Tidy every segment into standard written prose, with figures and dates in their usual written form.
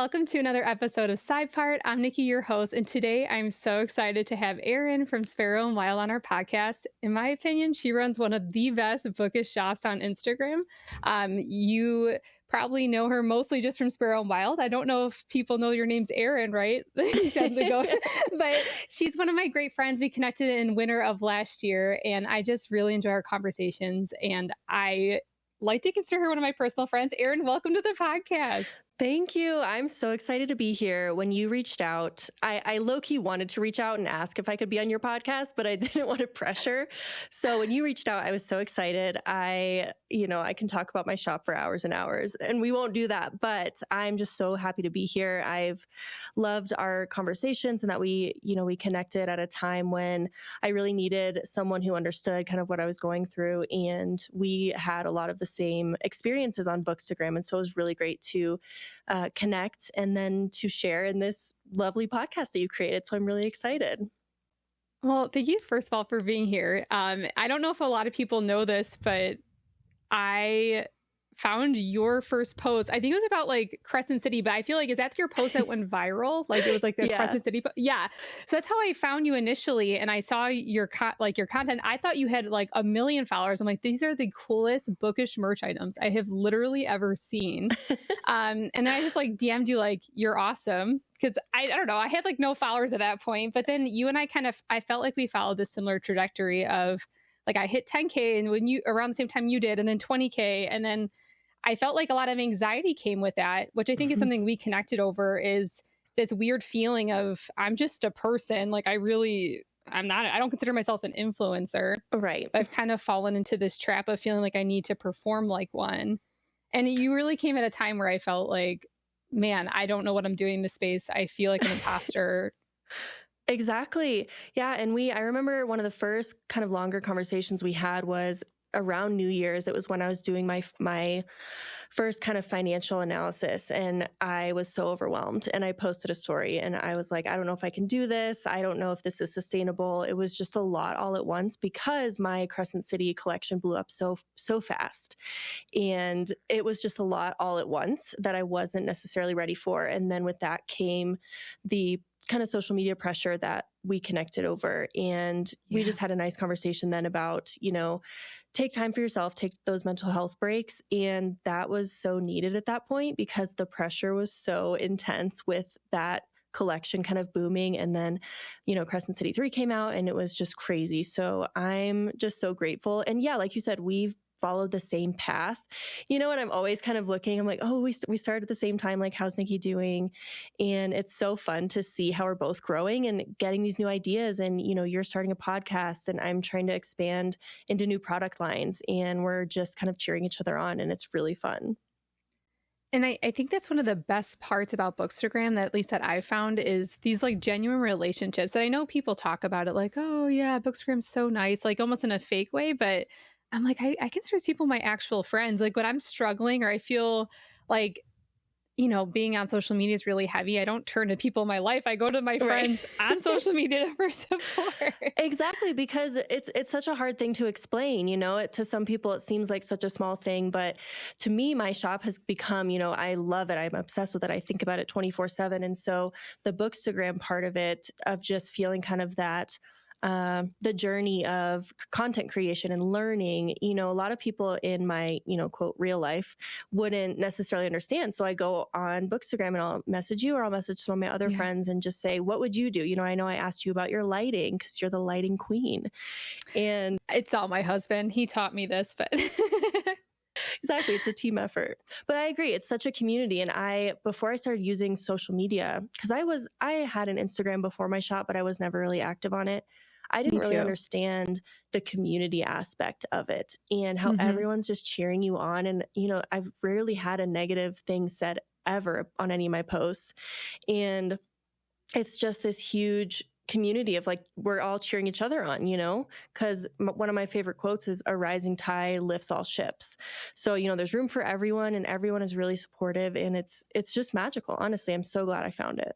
welcome to another episode of Side Part. I'm Nikki, your host, and today I'm so excited to have Erin from Sparrow and Wild on our podcast. In my opinion, she runs one of the best bookish shops on Instagram. You probably know her mostly just from Sparrow and Wild. I don't know if people know your name's Erin, right? You tend to go, but she's one of my great friends. We connected in winter of last year, and I just really enjoy our conversations, and I like to consider her one of my personal friends. Erin, welcome to the podcast. Thank you. I'm so excited to be here. When you reached out, I low-key wanted to reach out and ask if I could be on your podcast, but I didn't want to pressure. So when you reached out, I was so excited. I can talk about my shop for hours and hours, and we won't do that, but I'm just so happy to be here. I've loved our conversations and that we connected at a time when I really needed someone who understood kind of what I was going through. And we had a lot of the same experiences on Bookstagram. And so it was really great to connect and then to share in this lovely podcast that you created. So I'm really excited. Well, thank you, first of all, for being here. I don't know if a lot of people know this, but I found your first post. I think it was about like Crescent City, but I feel like, is that your post that went viral? Like it was like the Crescent City. Yeah. So that's how I found you initially. And I saw your content. I thought you had like 1 million followers. I'm like, these are the coolest bookish merch items I have literally ever seen. And then I just like DM'd you like, you're awesome. Cause I don't know, I had like no followers at that point, but then you and I felt like we followed this similar trajectory of like, I hit 10K and when you around the same time you did, and then 20K. And then I felt like a lot of anxiety came with that, which I think is something we connected over, is this weird feeling of I'm just a person. Like I don't consider myself an influencer. Right. I've kind of fallen into this trap of feeling like I need to perform like one. And you really came at a time where I felt like, man, I don't know what I'm doing in this space. I feel like an imposter. Exactly. Yeah. And I remember one of the first kind of longer conversations we had was around New Year's. It was when I was doing my first kind of financial analysis, and I was so overwhelmed, and I posted a story and I was like, I don't know if I can do this. I don't know if this is sustainable. It was just a lot all at once because my Crescent City collection blew up so fast. And it was just a lot all at once that I wasn't necessarily ready for. And then with that came the kind of social media pressure that we connected over. And we just had a nice conversation then about, take time for yourself, take those mental health breaks. And that was so needed at that point because the pressure was so intense with that collection kind of booming. And then, Crescent City 3 came out and it was just crazy. So I'm just so grateful. And yeah, like you said, we've followed the same path, and I'm always kind of looking, I'm like, oh, we started at the same time. Like, how's Nikki doing? And it's so fun to see how we're both growing and getting these new ideas. And, you're starting a podcast and I'm trying to expand into new product lines, and we're just kind of cheering each other on. And it's really fun. And I think that's one of the best parts about Bookstagram, that at least that I found, is these like genuine relationships that I know people talk about it like, oh yeah, Bookstagram's so nice, like almost in a fake way. But I'm like, I consider these people my actual friends. Like when I'm struggling or I feel like, being on social media is really heavy, I don't turn to people in my life. I go to my friends on social media for support. Exactly, because it's such a hard thing to explain, to some people it seems like such a small thing, but to me, my shop has become, I love it. I'm obsessed with it. I think about it 24/7. And so the Bookstagram part of it, of just feeling kind of that, the journey of content creation and learning, a lot of people in my, quote, real life wouldn't necessarily understand. So I go on Bookstagram and I'll message you or I'll message some of my other friends and just say, what would you do? I know I asked you about your lighting because you're the lighting queen. And it's all my husband. He taught me this, but exactly. It's a team effort. But I agree. It's such a community. And before I started using social media, because I had an Instagram before my shop, but I was never really active on it. I didn't really understand the community aspect of it and how everyone's just cheering you on. And, I've rarely had a negative thing said ever on any of my posts. And it's just this huge community of like, we're all cheering each other on, because one of my favorite quotes is a rising tide lifts all ships. So, there's room for everyone and everyone is really supportive, and it's just magical. Honestly, I'm so glad I found it.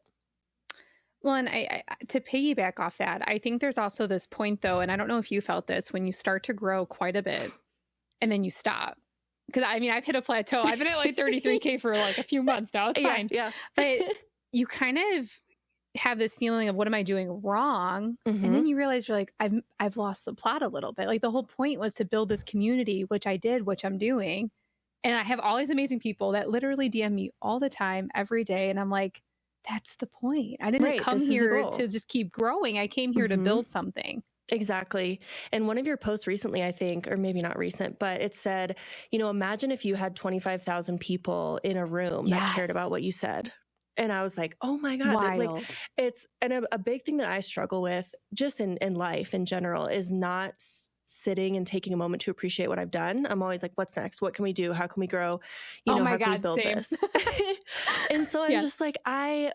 Well, and I to piggyback off that, I think there's also this point though, and I don't know if you felt this, when you start to grow quite a bit and then you stop. because I mean, I've hit a plateau. I've been at like 33K for like a few months now. It's fine. Yeah. But you kind of have this feeling of what am I doing wrong? Mm-hmm. And then you realize you're like, I've lost the plot a little bit. Like the whole point was to build this community, which I did, which I'm doing. And I have all these amazing people that literally DM me all the time, every day. And I'm like, that's the point. I didn't come here to just keep growing. I came here to build something. Exactly. And one of your posts recently, I think, or maybe not recent, but it said, you know, imagine if you had 25,000 people in a room that cared about what you said. And I was like, oh my God, like it's, and a big thing that I struggle with just in life in general is not sitting and taking a moment to appreciate what I've done. I'm always like, what's next? What can we do? How can we grow? You know, how can we build this? And so I'm just like, I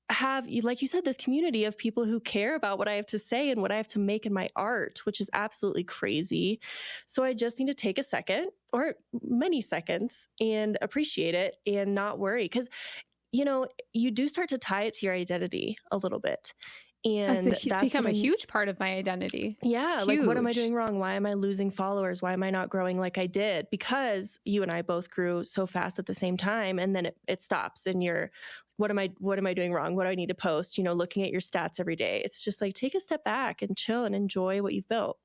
have, like you said, this community of people who care about what I have to say and what I have to make in my art, which is absolutely crazy. So I just need to take a second or many seconds and appreciate it and not worry. Because, you know, you do start to tie it to your identity a little bit. And so it's become a huge part of my identity. Yeah. Huge. Like, what am I doing wrong? Why am I losing followers? Why am I not growing like I did? Because you and I both grew so fast at the same time. And then it stops and you're, what am I doing wrong? What do I need to post? You know, looking at your stats every day. It's just like, take a step back and chill and enjoy what you've built.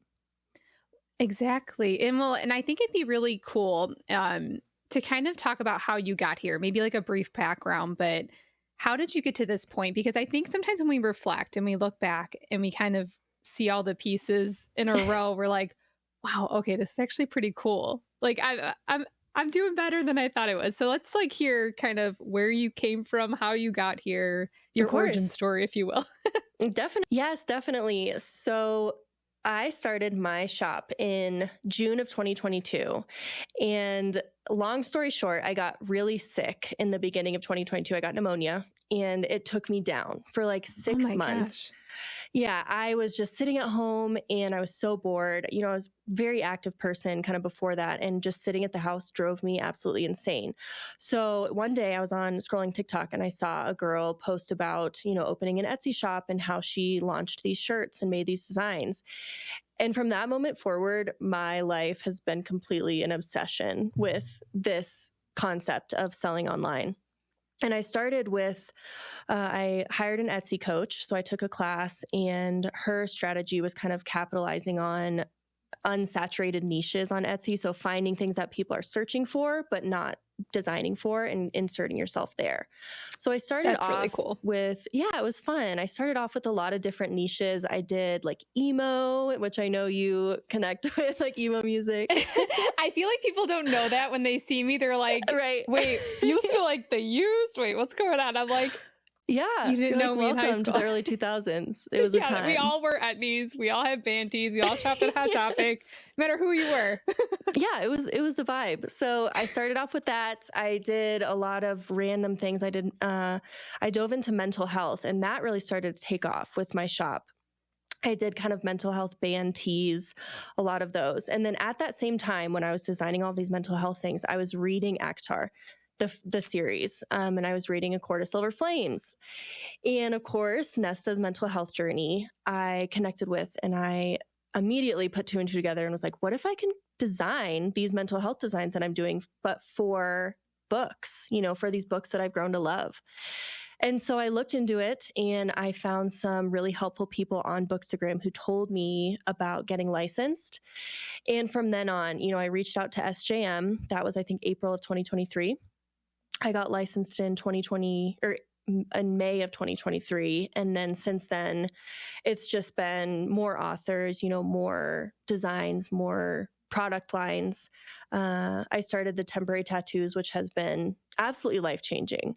Exactly. And I think it'd be really cool to kind of talk about how you got here, maybe like a brief background, but how did you get to this point? Because I think sometimes when we reflect and we look back and we kind of see all the pieces in a row, we're like, wow, okay, this is actually pretty cool. Like I'm doing better than I thought it was. So let's like hear kind of where you came from, how you got here, your origin story, if you will. Definitely. Yes, definitely. So I started my shop in June of 2022. And long story short, I got really sick in the beginning of 2022. I got pneumonia and it took me down for like 6 months. Gosh. Yeah, I was just sitting at home and I was so bored. You know, I was a very active person kind of before that, and just sitting at the house drove me absolutely insane. So one day I was on scrolling TikTok and I saw a girl post about, you know, opening an Etsy shop and how she launched these shirts and made these designs. And from that moment forward, my life has been completely an obsession with this concept of selling online. And I started with, I hired an Etsy coach. So I took a class and her strategy was kind of capitalizing on unsaturated niches on Etsy. So finding things that people are searching for, but not designing for, and inserting yourself there. So I started off really cool with, it was fun. I started off with a lot of different niches. I did like emo, which I know you connect with, like emo music. I feel like people don't know that when they see me. They're like, right. Wait, you listen to like the used? Wait, what's going on? I'm like, yeah, you didn't know me in high school. Welcome to the early 2000s. It was a time. We all were etnies. We all had banties. We all shopped at Hot Topic. No matter who you were. Yeah, it was the vibe. So I started off with that. I did a lot of random things. I dove into mental health, and that really started to take off with my shop. I did kind of mental health band tees, a lot of those. And then at that same time, when I was designing all these mental health things, I was reading Akhtar, the series, and I was reading A Court of Silver Flames. And of course, Nesta's mental health journey, I connected with, and I immediately put two and two together and was like, what if I can design these mental health designs that I'm doing, but for books, you know, for these books that I've grown to love. And so I looked into it and I found some really helpful people on Bookstagrammer who told me about getting licensed. And from then on, you know, I reached out to SJM. That was, I think, April of 2023. I got licensed in 2020 or in May of 2023. And then since then, it's just been more authors, you know, more designs, more product lines. I started the temporary tattoos, which has been absolutely life-changing.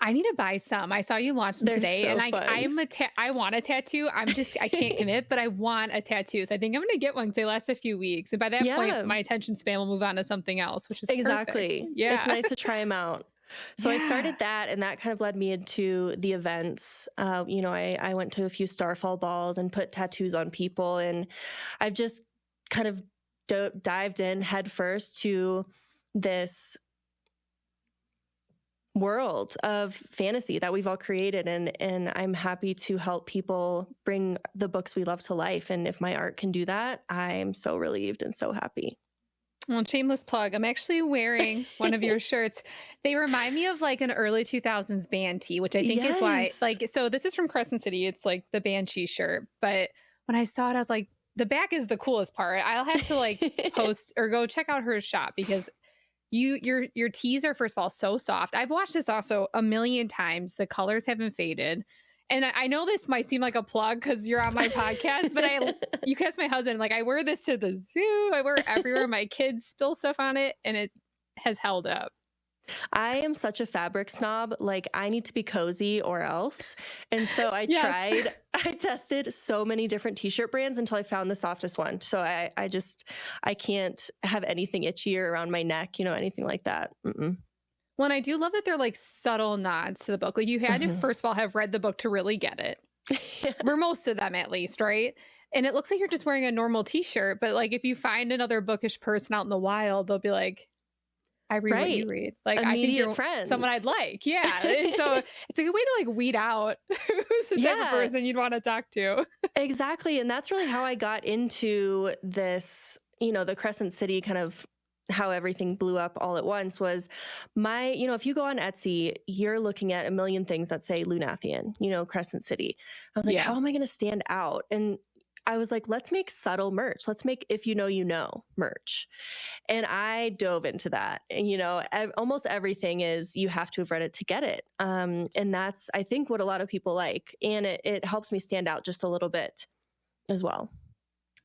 I need to buy some. I saw you launch them today, so and I want a tattoo. I can't commit, but I want a tattoo. So I think I'm going to get one because they last a few weeks. And by that point, my attention span will move on to something else, which is exactly. Perfect. Yeah. It's nice to try them out. So I started that, and that kind of led me into the events. You know, I went to a few Starfall balls and put tattoos on people, and I've just kind of dived in headfirst to this world of fantasy that we've all created, and I'm happy to help people bring the books we love to life. And if my art can do that, I'm so relieved and so happy. Well, shameless plug. I'm actually wearing one of your shirts. They remind me of like an early 2000s band tee, which I think is why, Yes. like, so this is from Crescent City. It's like the Banshee shirt. But when I saw it, I was like, the back is the coolest part. I'll have to like post or go check out her shop because your tees are first of all so soft. I've watched this also a million times. The colors haven't faded. And I know this might seem like a plug because you're on my podcast, but you can ask my husband, like I wear this to the zoo. I wear it everywhere. My kids spill stuff on it and it has held up. I am such a fabric snob. Like, I need to be cozy or else. And so I Yes. I tested so many different t-shirt brands until I found the softest one. So I can't have anything itchy or around my neck, anything like that. Mm-mm. Well, and I do love that they're like subtle nods to the book. Like you had to, Mhm. first of all, have read the book to really get it. For most of them, at least, right? And it looks like you're just wearing a normal t shirt. But like if you find another bookish person out in the wild, they'll be like, I read what you Right. read. Like, I think Immediate you're someone I'd friends. like. Yeah. And so it's a good way to like weed out who's the type of Yeah, person you'd want to talk to. exactly. And that's really how I got into this, the Crescent City kind of how everything blew up all at once was if you go on Etsy, you're looking at a million things that say Lunathian, Crescent City. I was like, Yeah. how am I going to stand out? And I was like, let's make subtle merch. Let's make if you know merch. And I dove into that. And, almost everything is you have to have read it to get it. And that's, I think, what a lot of people like. And it helps me stand out just a little bit as well.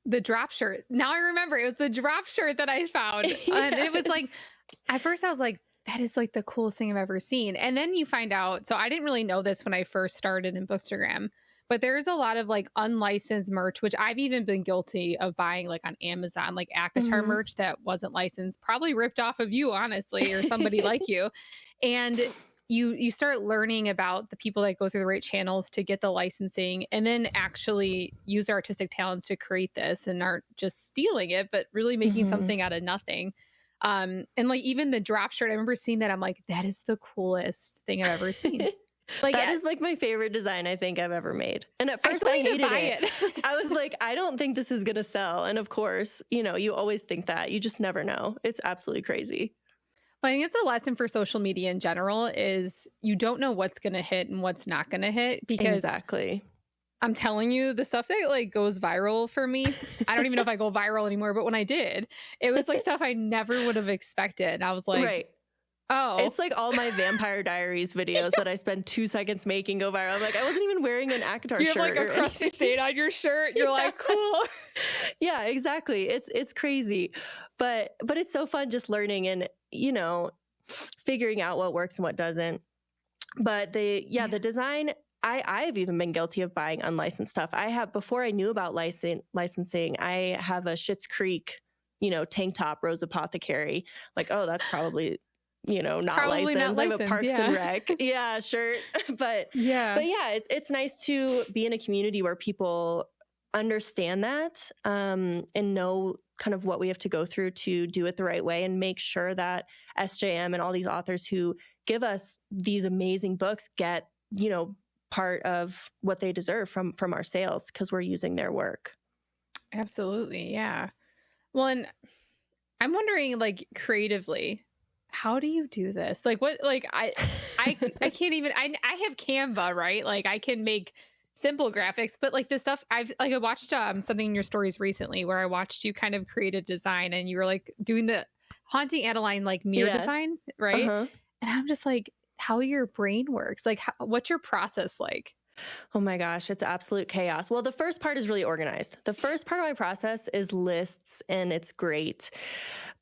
The drop shirt. Now I remember it was the drop shirt that I found. And it was like, Yes. at first I was like, that is like the coolest thing I've ever seen. And then you find out, so I didn't really know this when I first started in Bookstagram, but there's a lot of like unlicensed merch, which I've even been guilty of buying like on Amazon, like Akatar Mhm. merch that wasn't licensed, probably ripped off of you, honestly, or somebody like you. And you start learning about the people that go through the right channels to get the licensing and then actually use their artistic talents to create this and aren't just stealing it, but really making Mhm. something out of nothing. And like even the drop shirt, I remember seeing that. I'm like, that is the coolest thing I've ever seen. Like That is like my favorite design I think I've ever made. And at I first still I need to hated buy it. it. I was like, I don't think this is going to sell. And of course, you always think that. You just never know. It's absolutely crazy. Well, I think it's a lesson for social media in general is you don't know what's going to hit and what's not going to hit because Exactly. I'm telling you the stuff that like goes viral for me. I don't even know if I go viral anymore, but when I did, it was like stuff I never would have expected. And I was like, Right. oh, It's like all my Vampire Diaries videos that I spend 2 seconds making go viral. I'm like, I wasn't even wearing an Akatar you have shirt. like a or crusty anything. stain on your shirt. You're like, cool. Yeah, exactly. It's crazy. But it's so fun just learning and, figuring out what works and what doesn't. But the design, I've even been guilty of buying unlicensed stuff. Before I knew about licensing, I have a Schitt's Creek, tank top, Rose Apothecary. Like, oh, that's probably, not Probably not licensed. I have a licensed. Parks Yeah. and Rec, shirt. But Yeah. yeah, it's nice to be in a community where people understand that and know kind of what we have to go through to do it the right way and make sure that SJM and all these authors who give us these amazing books get, part of what they deserve from our sales because we're using their work. Absolutely. Yeah. Well, and I'm wondering, like, creatively, how do you do this? Like, what? Like, I can't even. I have Canva, right? Like, I can make simple graphics, but like the stuff I watched something in your stories recently where I watched you kind of create a design and you were like doing the haunting Adeline like mirror Yeah. design, right? Uh-huh. And I'm just like, how your brain works? Like, what's your process like? Oh my gosh, it's absolute chaos. Well, the first part is really organized. The first part of my process is lists, and it's great.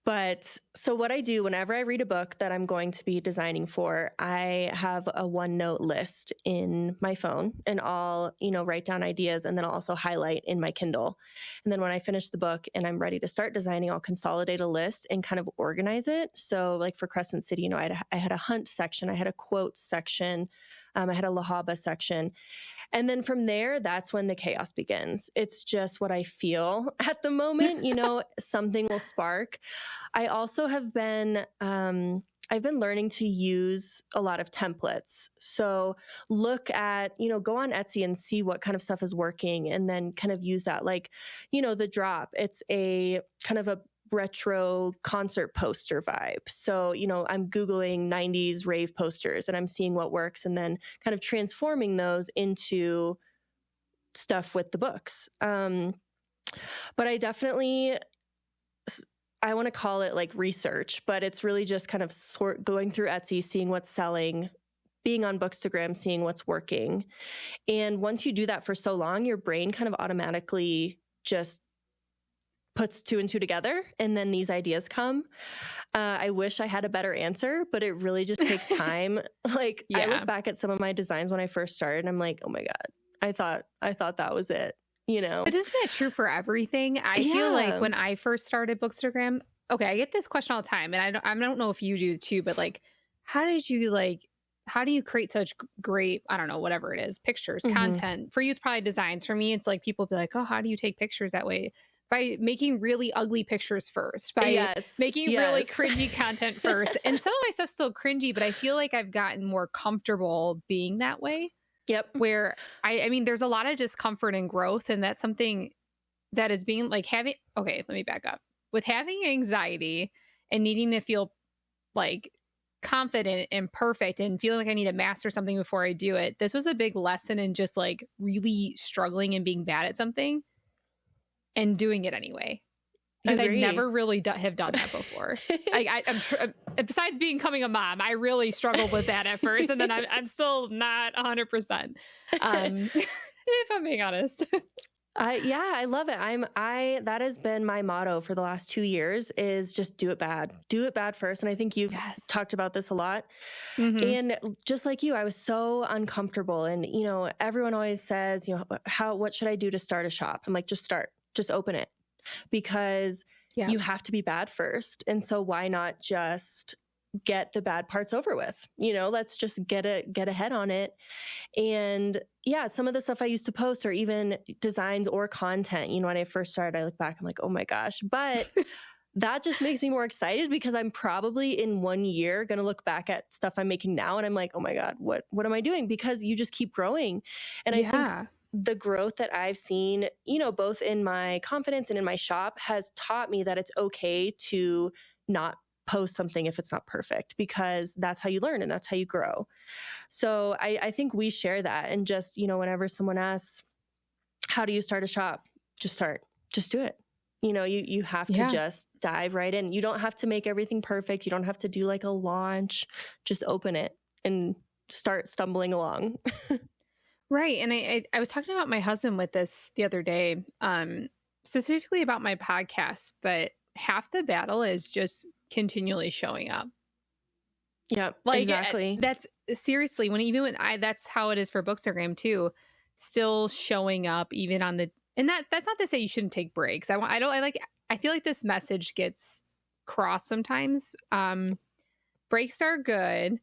But so what I do whenever I read a book that I'm going to be designing for, I have a OneNote list in my phone, and I'll, write down ideas, and then I'll also highlight in my Kindle. And then when I finish the book and I'm ready to start designing, I'll consolidate a list and kind of organize it. So like for Crescent City, I had a hunt section, I had a quotes section, I had a Lahaba section. And then from there, that's when the chaos begins. It's just what I feel at the moment. Something will spark. I also have been, I've been learning to use a lot of templates. So look at, go on Etsy and see what kind of stuff is working and then kind of use that. Like, the drop, it's a kind of a retro concert poster vibe. So, I'm Googling 90s rave posters and I'm seeing what works and then kind of transforming those into stuff with the books. But I definitely, I want to call it like research, but it's really just kind of going through Etsy, seeing what's selling, being on Bookstagram, seeing what's working. And once you do that for so long, your brain kind of automatically just puts two and two together, and then these ideas come. I wish I had a better answer, but it really just takes time. Like I look back at some of my designs when I first started, and I'm like, oh my God, I thought that was it. But isn't that true for everything? I feel like when I first started Bookstagram, okay, I get this question all the time, and I don't know if you do too, but like, how do you create such great, I don't know, whatever it is, pictures, content? For you, it's probably designs. For me, it's like people be like, oh, how do you take pictures that way? By making really ugly pictures first, by making really cringy content first. And some of my stuff's still cringy, but I feel like I've gotten more comfortable being that way. Yep. Where I mean, there's a lot of discomfort and growth, and that's something that is being like having, okay, let me back up. With having anxiety and needing to feel like confident and perfect and feeling like I need to master something before I do it, this was a big lesson in just like really struggling and being bad at something and doing it anyway. Because I never really have done that before. Besides becoming a mom, I really struggled with that at first, and then I'm still not 100%. If I'm being honest. I love it. That has been my motto for the last 2 years is just do it bad. Do it bad first. And I think you've talked about this a lot. And just like you, I was so uncomfortable. And, everyone always says, what should I do to start a shop? I'm like, just start, just open it, because you have to be bad first. And so why not just get the bad parts over with? Let's just get ahead on it. And some of the stuff I used to post, or even designs or content, when I first started, I look back, I'm like, oh my gosh. But that just makes me more excited, because I'm probably in 1 year going to look back at stuff I'm making now. And I'm like, oh my God, what am I doing? Because you just keep growing. And I think the growth that I've seen, both in my confidence and in my shop, has taught me that it's okay to not post something if it's not perfect, because that's how you learn and that's how you grow. So I think we share that. And just, whenever someone asks, how do you start a shop? Just start, just do it. You have to just dive right in. You don't have to make everything perfect. You don't have to do like a launch. Just open it and start stumbling along. Right. And I was talking about my husband with this the other day, specifically about my podcast, but half the battle is just continually showing up. Yeah, like exactly. That's seriously that's how it is for Bookstagram too. Still showing up even on and that's not to say you shouldn't take breaks. I feel like this message gets crossed sometimes. Breaks are good.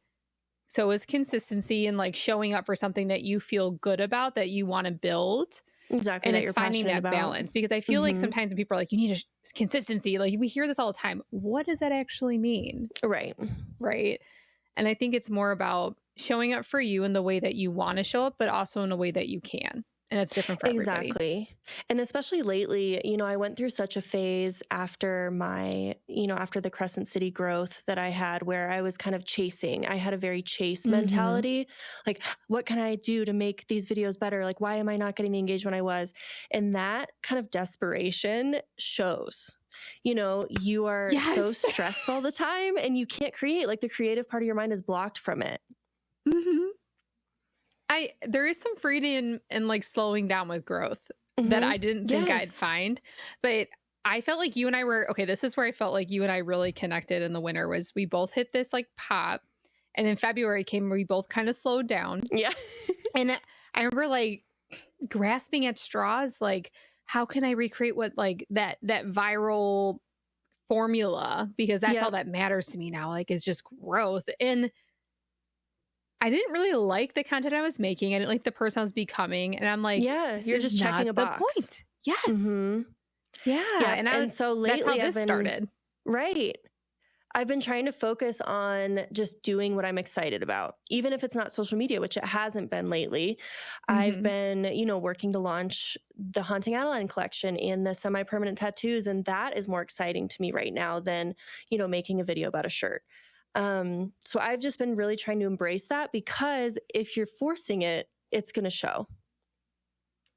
So is consistency and like showing up for something that you feel good about, that you want to build. Exactly. And it's finding that balance, because I feel like sometimes when people are like, you need consistency, like we hear this all the time. What does that actually mean? Right. And I think it's more about showing up for you in the way that you want to show up, but also in a way that you can. And it's different for everybody. Exactly. And especially lately, I went through such a phase after after the Crescent City growth that I had, where I was kind of chasing. I had a very chase mentality. Like, what can I do to make these videos better? Like, why am I not getting the engagement I was? And that kind of desperation shows. You are so stressed all the time, and you can't create. Like, the creative part of your mind is blocked from it. There is some freedom in like slowing down with growth that I didn't think I'd find, but I felt like you and I were, this is where I felt like you and I really connected in the winter, was we both hit this like pop, and then February came where we both kind of slowed down. Yeah. And I remember like grasping at straws, like, how can I recreate what like that viral formula? Because that's all that matters to me now, like, is just growth. And I didn't really like the content I was making. I didn't like the person I was becoming. And I'm like, you're just checking a box. Point. Yes. Yeah. And so lately that's how this started. Right. I've been trying to focus on just doing what I'm excited about, even if it's not social media, which it hasn't been lately. I've been, working to launch the Haunting Adeline collection and the semi-permanent tattoos. And that is more exciting to me right now than, making a video about a shirt. So I've just been really trying to embrace that, because if you're forcing it, it's going to show.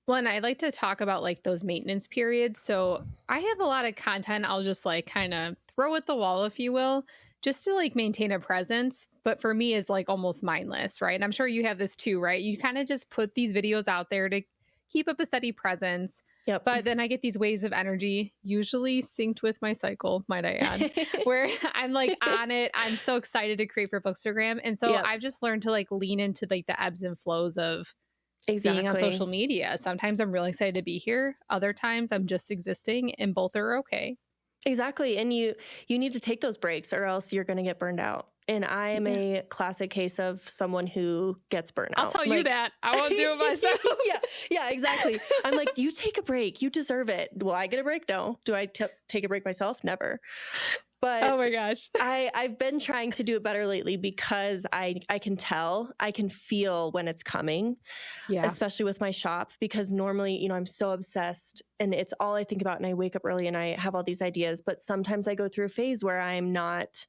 Well, and I like to talk about like those maintenance periods. So I have a lot of content I'll just like kind of throw at the wall, if you will, just to like maintain a presence. But for me is like almost mindless, right? And I'm sure you have this too, right? You kind of just put these videos out there to keep up a steady presence. Yep. But then I get these waves of energy, usually synced with my cycle, might I add, where I'm like on it. I'm so excited to create for Bookstagram. And so I've just learned to like lean into like the ebbs and flows of being on social media. Sometimes I'm really excited to be here. Other times I'm just existing, and both are okay. Exactly. And you need to take those breaks, or else you're going to get burned out. And I am a classic case of someone who gets burnt out. I'll tell you that. I won't do it myself. Yeah, exactly. I'm like, you take a break. You deserve it. Will I get a break? No. Do I take a break myself? Never. But oh my gosh, I've been trying to do it better lately, because I can tell, I can feel when it's coming, especially with my shop, because normally, I'm so obsessed and it's all I think about, and I wake up early and I have all these ideas, but sometimes I go through a phase where I'm not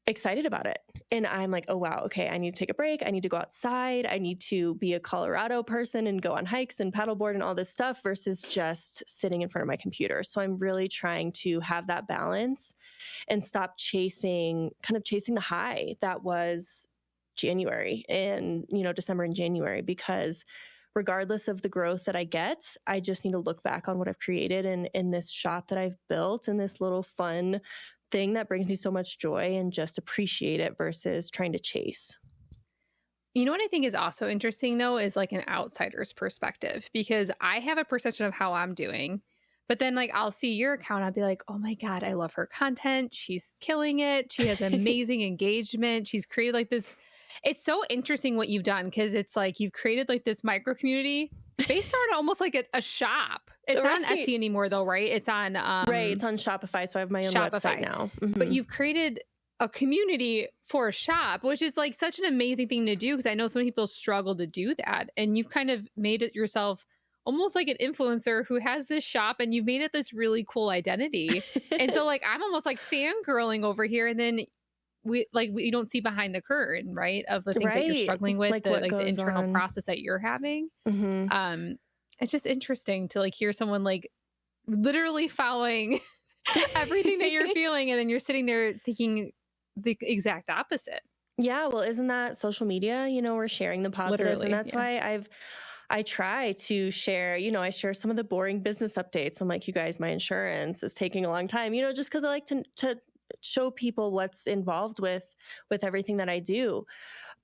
excited about it. And I'm like, oh, wow, okay, I need to take a break. I need to go outside. I need to be a Colorado person and go on hikes and paddleboard and all this stuff, versus just sitting in front of my computer. So I'm really trying to have that balance and stop chasing the high that was January and, December and January, because regardless of the growth that I get, I just need to look back on what I've created and in this shop that I've built and this little fun thing that brings me so much joy, and just appreciate it versus trying to chase. You know what I think is also interesting though, is like an outsider's perspective, because I have a perception of how I'm doing, but then like I'll see your account, I'll be like, oh my God, I love her content. She's killing it. She has amazing engagement. She's created like this. It's so interesting what you've done, because it's like you've created like this micro community based on almost like a shop. It's not on Etsy anymore though, right? It's on it's on Shopify. So I have my own website now. But you've created a community for a shop, which is like such an amazing thing to do, because I know so many people struggle to do that. And you've kind of made it yourself almost like an influencer who has this shop, and you've made it this really cool identity. And so like I'm almost like fangirling over here, and then we don't see behind the curtain, right, of the things that you're struggling with, like the internal process that you're having. It's just interesting to like hear someone like literally following everything that you're feeling, and then you're sitting there thinking the exact opposite. Yeah, well, isn't that social media? We're sharing the positives, and that's why I try to share, I share some of the boring business updates. I'm like, you guys, my insurance is taking a long time, just because I like to show people what's involved with everything that I do.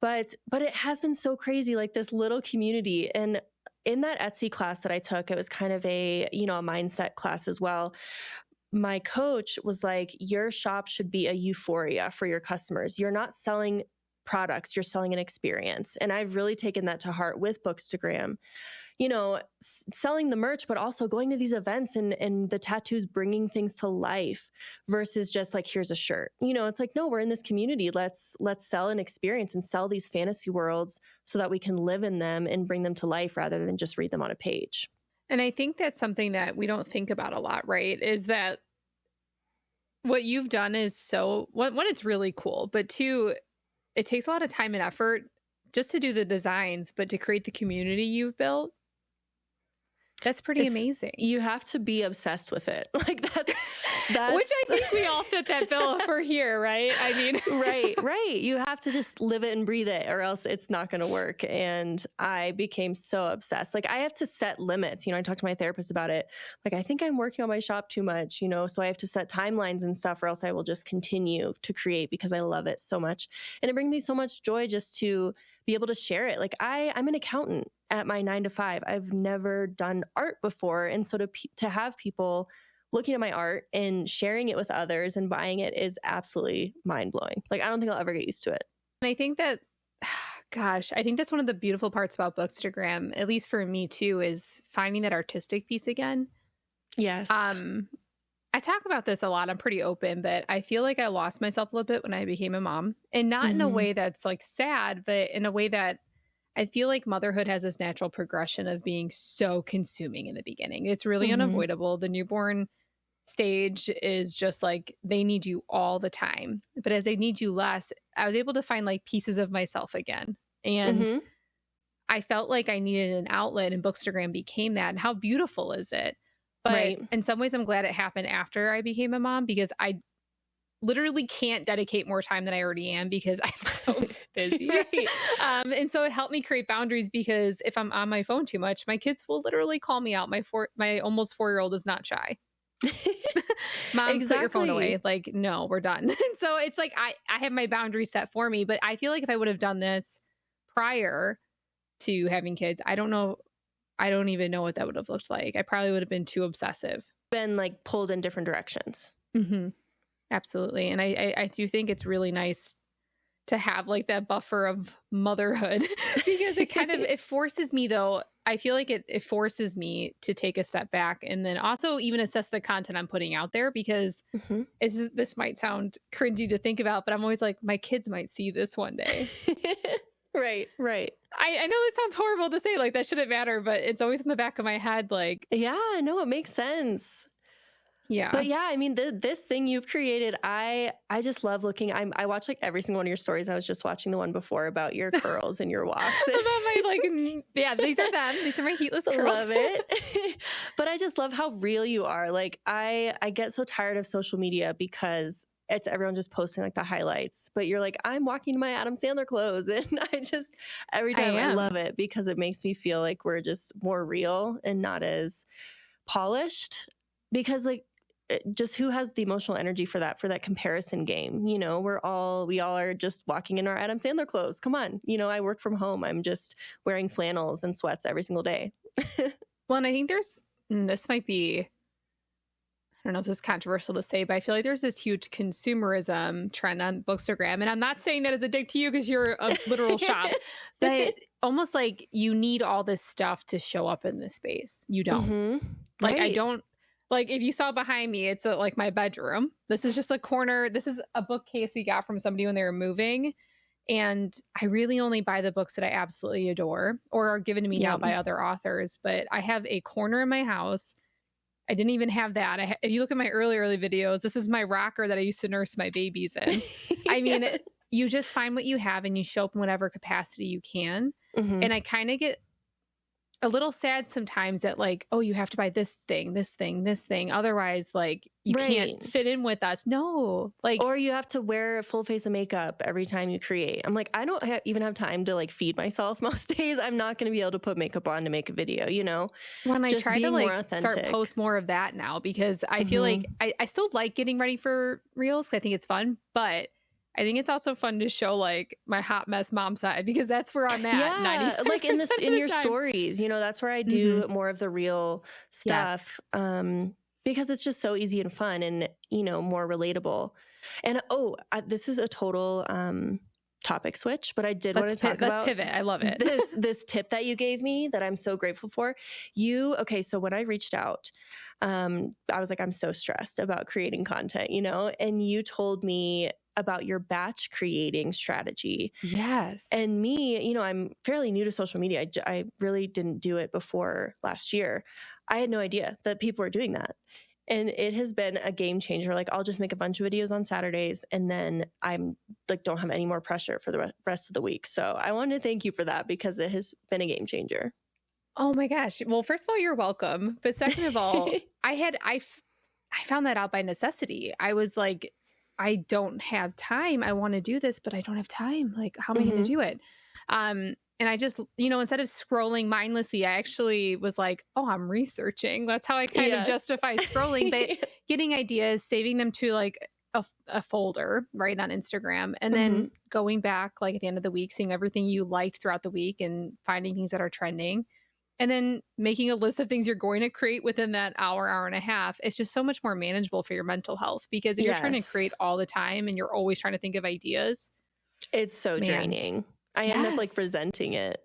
But it has been so crazy, like this little community. And in that Etsy class that I took, it was kind of a mindset class as well. My coach was like, your shop should be a euphoria for your customers. You're not selling products, you're selling an experience. And I've really taken that to heart with Bookstagram. Selling the merch, but also going to these events and the tattoos bringing things to life, versus just like, here's a shirt. It's like, no, we're in this community. Let's sell an experience and sell these fantasy worlds so that we can live in them and bring them to life, rather than just read them on a page. And I think that's something that we don't think about a lot, right? Is that what you've done is so, one, it's really cool, but two, it takes a lot of time and effort just to do the designs, but to create the community you've built. That's pretty amazing. You have to be obsessed with it. Like that's which I think we all fit that bill for here, right? I mean, right. You have to just live it and breathe it, or else it's not going to work. And I became so obsessed. Like I have to set limits. I talked to my therapist about it. Like, I think I'm working on my shop too much, so I have to set timelines and stuff, or else I will just continue to create, because I love it so much. And it brings me so much joy just to be able to share it. Like I'm an accountant at my 9 to 5. I've never done art before. And so to have people looking at my art and sharing it with others and buying it is absolutely mind-blowing. Like I don't think I'll ever get used to it. And I think that, gosh, I think that's one of the beautiful parts about Bookstagram, at least for me too, is finding that artistic piece again. Yes. I talk about this a lot. I'm pretty open, but I feel like I lost myself a little bit when I became a mom, and not in a way that's like sad, but in a way that I feel like motherhood has this natural progression of being so consuming in the beginning. It's really unavoidable. The newborn stage is just like they need you all the time. But as they need you less, I was able to find like pieces of myself again. And I felt like I needed an outlet, and Bookstagram became that. And how beautiful is it? But in some ways, I'm glad it happened after I became a mom, because I literally can't dedicate more time than I already am because I'm so busy. And so it helped me create boundaries, because if I'm on my phone too much, my kids will literally call me out. My almost 4-year-old is not shy. Mom, put your phone away. Like, no, we're done. And so it's like I have my boundaries set for me, but I feel like if I would have done this prior to having kids, I don't even know what that would have looked like. I probably would have been too obsessive. Been like pulled in different directions. Absolutely. And I do think it's really nice to have like that buffer of motherhood, because it kind of, it forces me though. I feel like it forces me to take a step back, and then also even assess the content I'm putting out there, because this might sound cringy to think about, but I'm always like, my kids might see this one day. Right. I know this sounds horrible to say, like that shouldn't matter, but it's always in the back of my head. Like, yeah, no, it makes sense. Yeah. But yeah, I mean, this thing you've created, I just love looking. I watch like every single one of your stories. I was just watching the one before about your curls and your walks. About my, like, yeah, these are them. These are my heatless curls. Love it. But I just love how real you are. Like I get so tired of social media because it's everyone just posting like the highlights, but you're like, I'm walking in my Adam Sandler clothes. And I just, every time I love it, because it makes me feel like we're just more real and not as polished, because like, just who has the emotional energy for that comparison game? You know, we all are just walking in our Adam Sandler clothes. Come on. You know, I work from home. I'm just wearing flannels and sweats every single day. Well, and I think this might be, I don't know if this is controversial to say, but I feel like there's this huge consumerism trend on Bookstagram. And I'm not saying that as a dig to you, because you're a literal shop, but almost like you need all this stuff to show up in this space. You don't. Like, I don't. Like, if you saw behind me, it's like my bedroom. This is just a corner. This is a bookcase we got from somebody when they were moving. And I really only buy the books that I absolutely adore or are given to me now by other authors. But I have a corner in my house. I didn't even have that. If you look at my early videos, this is my rocker that I used to nurse my babies in. I mean, you just find what you have and you show up in whatever capacity you can. And I kind of get a little sad sometimes that like, oh, you have to buy this thing. Otherwise, like, you can't fit in with us. No, like, or you have to wear a full face of makeup every time you create. I'm like, I don't even have time to like feed myself most days. I'm not going to be able to put makeup on to make a video, you know? When I try to like start post more of that now, because I feel like I still like getting ready for reels, 'cause I think it's fun, but I think it's also fun to show like my hot mess mom side, because that's where I'm at. Yeah, like in your stories, you know, that's where I do more of the real stuff, because it's just so easy and fun, and you know, more relatable. And this is a total topic switch, but I did want to talk about. Let's pivot. I love it. This tip that you gave me that I'm so grateful for. So when I reached out, I was like, I'm so stressed about creating content, you know, and you told me about your batch creating strategy. Yes. And me, you know, I'm fairly new to social media. I really didn't do it before last year. I had no idea that people were doing that. And it has been a game changer. Like, I'll just make a bunch of videos on Saturdays, and then I'm like, don't have any more pressure for the rest of the week. So I wanted to thank you for that, because it has been a game changer. Oh my gosh. Well, first of all, you're welcome. But second of all, I found that out by necessity. I was like, I don't have time. I want to do this, but I don't have time. Like, how am I going to do it? And I just, you know, instead of scrolling mindlessly, I actually was like, oh, I'm researching. That's how I kind of justify scrolling, but getting ideas, saving them to like a folder, right, on Instagram, and then going back like at the end of the week, seeing everything you liked throughout the week and finding things that are trending. And then making a list of things you're going to create within that hour and a half. It's just so much more manageable for your mental health, because if you're trying to create all the time and you're always trying to think of ideas, it's so draining. I end up like resenting it.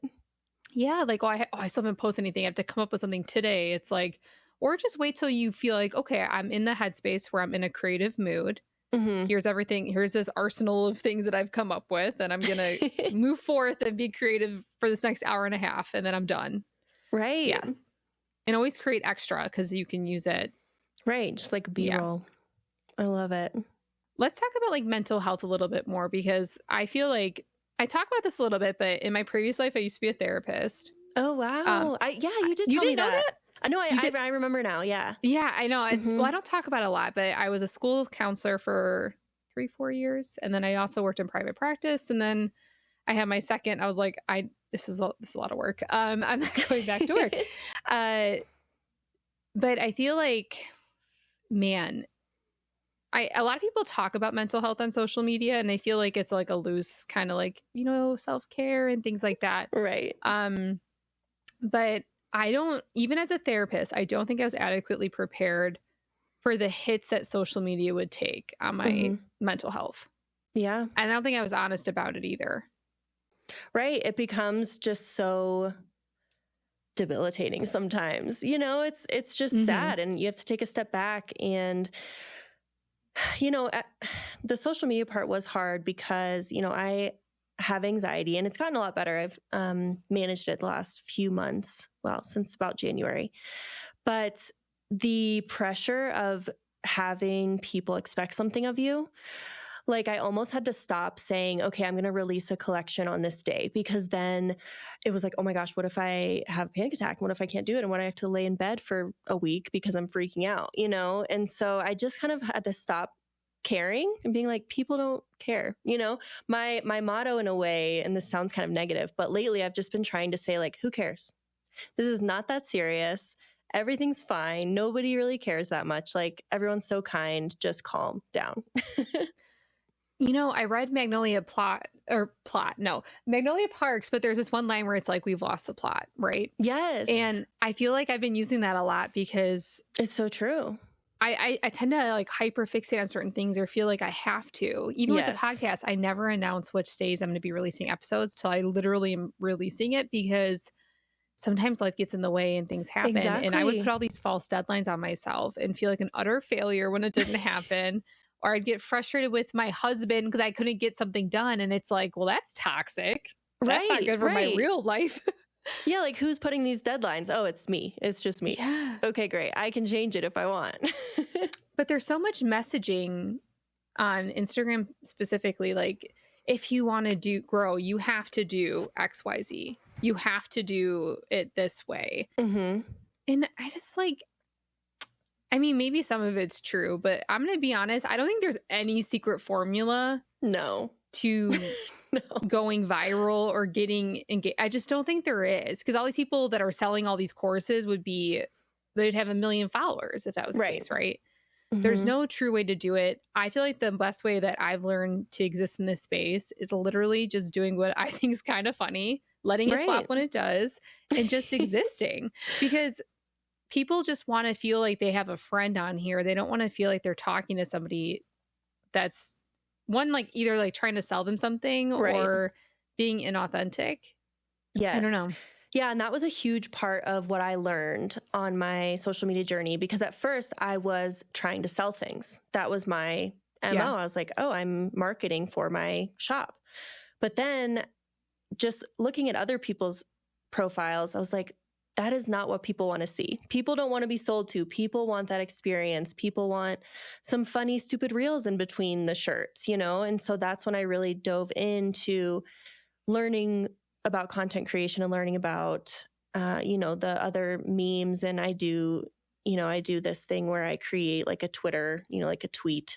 Yeah. Like, I still haven't posted anything. I have to come up with something today. It's like, or just wait till you feel like, okay, I'm in the headspace where I'm in a creative mood. Mhm. Here's everything. Here's this arsenal of things that I've come up with, and I'm going to move forth and be creative for this next hour and a half, and then I'm done. Right. Yes. And always create extra because you can use it. Right. Just like B-roll. I love it. Let's talk about like mental health a little bit more, because I feel like I talk about this a little bit, but in my previous life, I used to be a therapist. Oh, wow. You did You tell me didn't know that. that? I know. I remember now. Yeah. Yeah, I know. Mhm. Well, I don't talk about it a lot, but I was a school counselor for 3-4 years. And then I also worked in private practice. And then I had my second. I was like, this is a lot of work. I'm not going back to work. But I feel like, man, a lot of people talk about mental health on social media, and they feel like it's like a loose kind of like, self-care and things like that. Right. But I don't, even as a therapist, I don't think I was adequately prepared for the hits that social media would take on my mental health. Yeah. And I don't think I was honest about it either. Right. It becomes just so debilitating sometimes. It's just sad, and you have to take a step back. And the social media part was hard because I have anxiety, and it's gotten a lot better. I've managed it the last few months, since about January. But the pressure of having people expect something of you, like I almost had to stop saying, okay, I'm going to release a collection on this day, because then it was like, oh my gosh, what if I have a panic attack? What if I can't do it? And what I have to lay in bed for a week because I'm freaking out, And so I just kind of had to stop caring and being like, people don't care. My motto in a way, and this sounds kind of negative, but lately I've just been trying to say, like, who cares? This is not that serious. Everything's fine. Nobody really cares that much. Like, everyone's so kind. Just calm down. I read Magnolia Parks, but there's this one line where it's like, we've lost the plot, right? Yes. And I feel like I've been using that a lot because it's so true. I tend to like hyper fixate on certain things, or feel like I have to. Even with the podcast, I never announce which days I'm going to be releasing episodes till I literally am releasing it, because sometimes life gets in the way and things happen. Exactly. And I would put all these false deadlines on myself and feel like an utter failure when it didn't happen. Or I'd get frustrated with my husband because I couldn't get something done. And it's like, well, that's toxic. That's not good for my real life. Yeah, like, who's putting these deadlines? Oh, it's me. It's just me. Yeah. Okay, great. I can change it if I want. But there's so much messaging on Instagram specifically. Like, if you want to grow, you have to do XYZ. You have to do it this way. And I just maybe some of it's true, but I'm going to be honest. I don't think there's any secret formula. No. To going viral or getting engaged. I just don't think there is, because all these people that are selling all these courses they'd have 1 million followers if that was the case, right? There's no true way to do it. I feel like the best way that I've learned to exist in this space is literally just doing what I think is kind of funny, letting it flop when it does, and just existing. Because people just want to feel like they have a friend on here. They don't want to feel like they're talking to somebody that's like either like trying to sell them something or being inauthentic. Yes. I don't know. Yeah. And that was a huge part of what I learned on my social media journey, because at first I was trying to sell things. That was my MO. Yeah. I was like, oh, I'm marketing for my shop. But then just looking at other people's profiles, I was like, that is not what people want to see. People don't want to be sold to. People want that experience. People want some funny, stupid reels in between the shirts, And so that's when I really dove into learning about content creation and learning about, the other memes. And I do this thing where I create like a Twitter, like a tweet,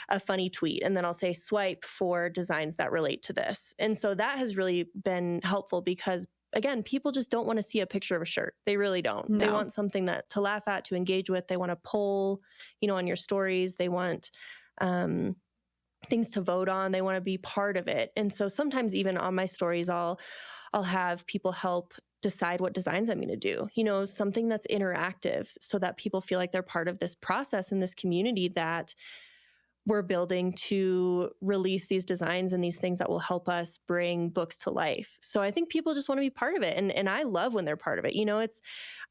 a funny tweet, and then I'll say swipe for designs that relate to this. And so that has really been helpful, because again, people just don't want to see a picture of a shirt. They really don't. No. They want something to laugh at, to engage with. They want a poll, on your stories. They want things to vote on. They want to be part of it. And so sometimes even on my stories, I'll have people help decide what designs I'm going to do, something that's interactive, so that people feel like they're part of this process in this community that we're building to release these designs and these things that will help us bring books to life. So I think people just want to be part of it. And I love when they're part of it.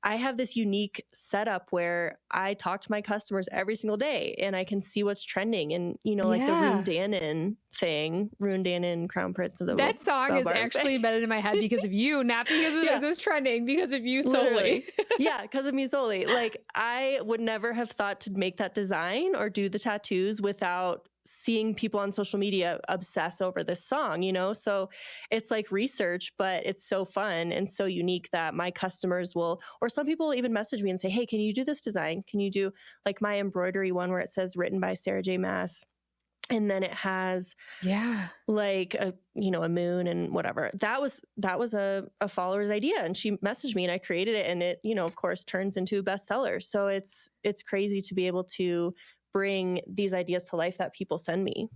I have this unique setup where I talk to my customers every single day and I can see what's trending. And, like the Rune Danon thing, Rune Danon, Crown Prince of the That song is actually embedded in my head because of you, not because it was trending, because of you solely. Yeah, because of me solely. Like, I would never have thought to make that design or do the tattoos without seeing people on social media obsess over this song, So it's like research, but it's so fun and so unique that my customers will, or some people will even message me and say, hey, can you do this design? Can you do like my embroidery one where it says written by Sarah J. Maas? And then it has like a moon and whatever. That was a follower's idea, and she messaged me and I created it, and it of course turns into a bestseller. So it's crazy to be able to bring these ideas to life that people send me.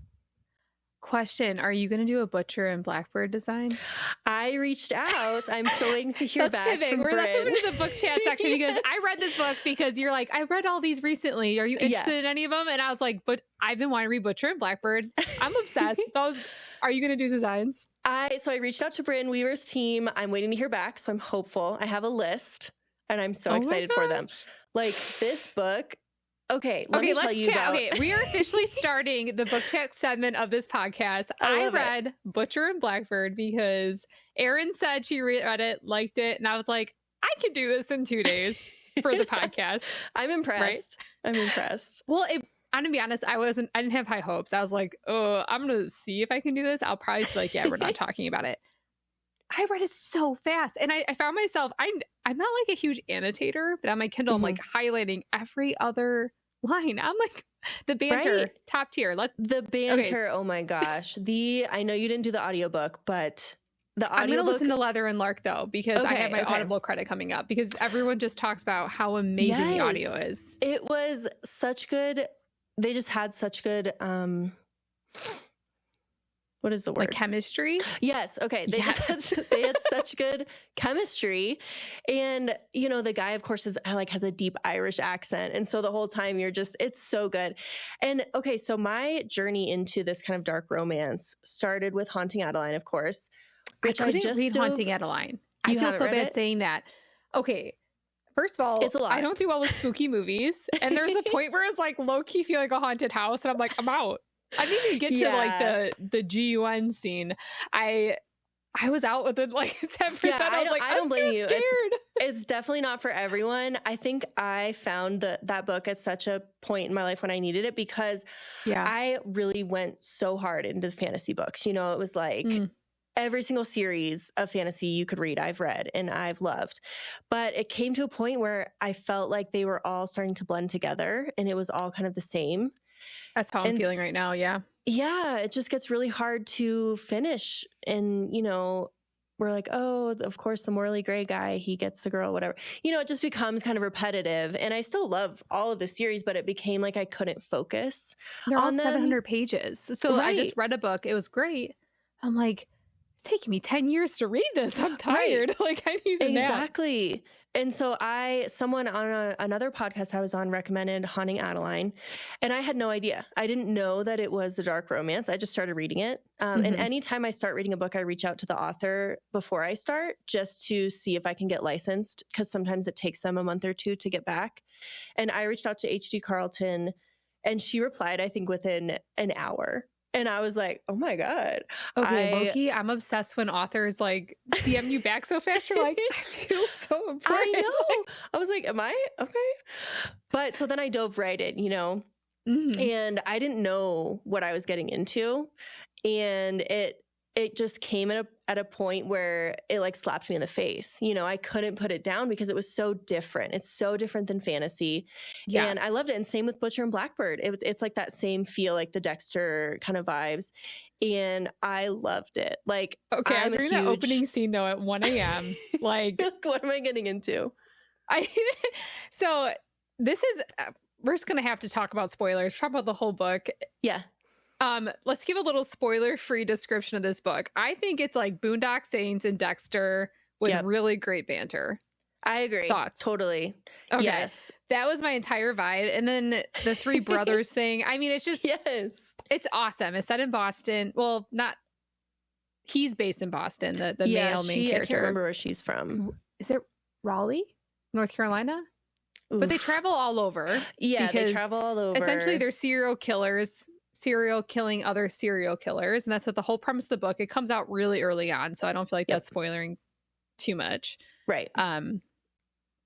Question, are you going to do a Butcher and Blackbird design? I reached out. I'm still waiting to hear back from Bryn. Let's move into the book chat section because I read this book because you're like, I read all these recently. Are you interested in any of them? And I was like, but I've been wanting to read Butcher and Blackbird. I'm obsessed. Are you going to do designs? So I reached out to Bryn Weaver's team. I'm waiting to hear back. So I'm hopeful. I have a list and I'm so excited for them. Like this book. Okay, let's chat. Okay, we are officially starting the book chat segment of this podcast. I read Butcher and Blackbird because Erin said she read it, liked it, and I was like, I could do this in 2 days for the podcast. I'm impressed. Right? I'm impressed. Well, I'm gonna be honest, I didn't have high hopes. I was like, oh, I'm gonna see if I can do this. I'll probably be like, yeah, we're not talking about it. I read it so fast, and I found myself, I'm not like a huge annotator, but on my Kindle, I'm like highlighting every other line. I'm like, the banter, top tier. The banter, oh my gosh. I know you didn't do the audiobook, but the audiobook. I'm going to listen to Leather and Lark though, because I have my Audible credit coming up, because everyone just talks about how amazing the audio is. It was such good. They just had such good, what is the word? Like chemistry? Yes. Okay. They had such good chemistry. And, the guy, of course, has a deep Irish accent. And so the whole time it's so good. And okay, so my journey into this kind of dark romance started with Haunting Adeline, of course. Which I couldn't read Haunting Adeline. I feel so bad saying that. Okay. First of all, it's a lot. I don't do well with spooky movies. And there's a point where it's like low-key feel like a haunted house. And I'm like, I'm out. I didn't even get to like the GUN scene. I was out within like 10%. I was like, I don't blame you. It's definitely not for everyone. I think I found that book at such a point in my life when I needed it because I really went so hard into fantasy books. It was like every single series of fantasy you could read, I've read and I've loved. But it came to a point where I felt like they were all starting to blend together and it was all kind of the same. That's how I'm feeling right now. Yeah. Yeah. It just gets really hard to finish. And, we're like, oh, of course, the morally gray guy, he gets the girl, whatever. It just becomes kind of repetitive. And I still love all of the series, but it became like I couldn't focus. They're all 700 pages. So I just read a book. It was great. I'm like, it's taking me 10 years to read this. I'm tired. Like I need a nap. Exactly. And so someone on another podcast I was on recommended Haunting Adeline, and I had no idea. I didn't know that it was a dark romance. I just started reading it. And anytime I start reading a book, I reach out to the author before I start just to see if I can get licensed, because sometimes it takes them a month or two to get back. And I reached out to H.D. Carlton, and she replied, I think, within an hour. And I was like, oh my God. Okay, Loki, I'm obsessed when authors like DM you back so fast. You're like, I feel so important. I know. I was like, am I? Okay. But so then I dove right in, and I didn't know what I was getting into. And it just came at a point where it like slapped me in the face. I couldn't put it down because it was so different. It's so different than fantasy. Yes. And I loved it. And same with Butcher and Blackbird. It's like that same feel, like the Dexter kind of vibes. And I loved it. Like, okay, I was reading the opening scene though at 1 a.m. Like, what am I getting into? So this is, we're just going to have to talk about spoilers, talk about the whole book. Yeah. Let's give a little spoiler-free description of this book. I think it's like Boondock Saints and Dexter with really great banter. I agree. Thoughts? Totally. Okay. Yes. That was my entire vibe. And then the three brothers thing. I mean, it's just, Yes. it's awesome. It's set in Boston. Well, not, he's based in Boston, the Yeah, male main I can't character. remember where she's from. Is it Raleigh, North Carolina? But they Oof. travel all over. Yeah, they because travel all over. essentially they're serial killers, serial killing other serial killers. And that's what the whole premise of the book. It comes out really early on. So I don't feel like that's spoiling too much. Right.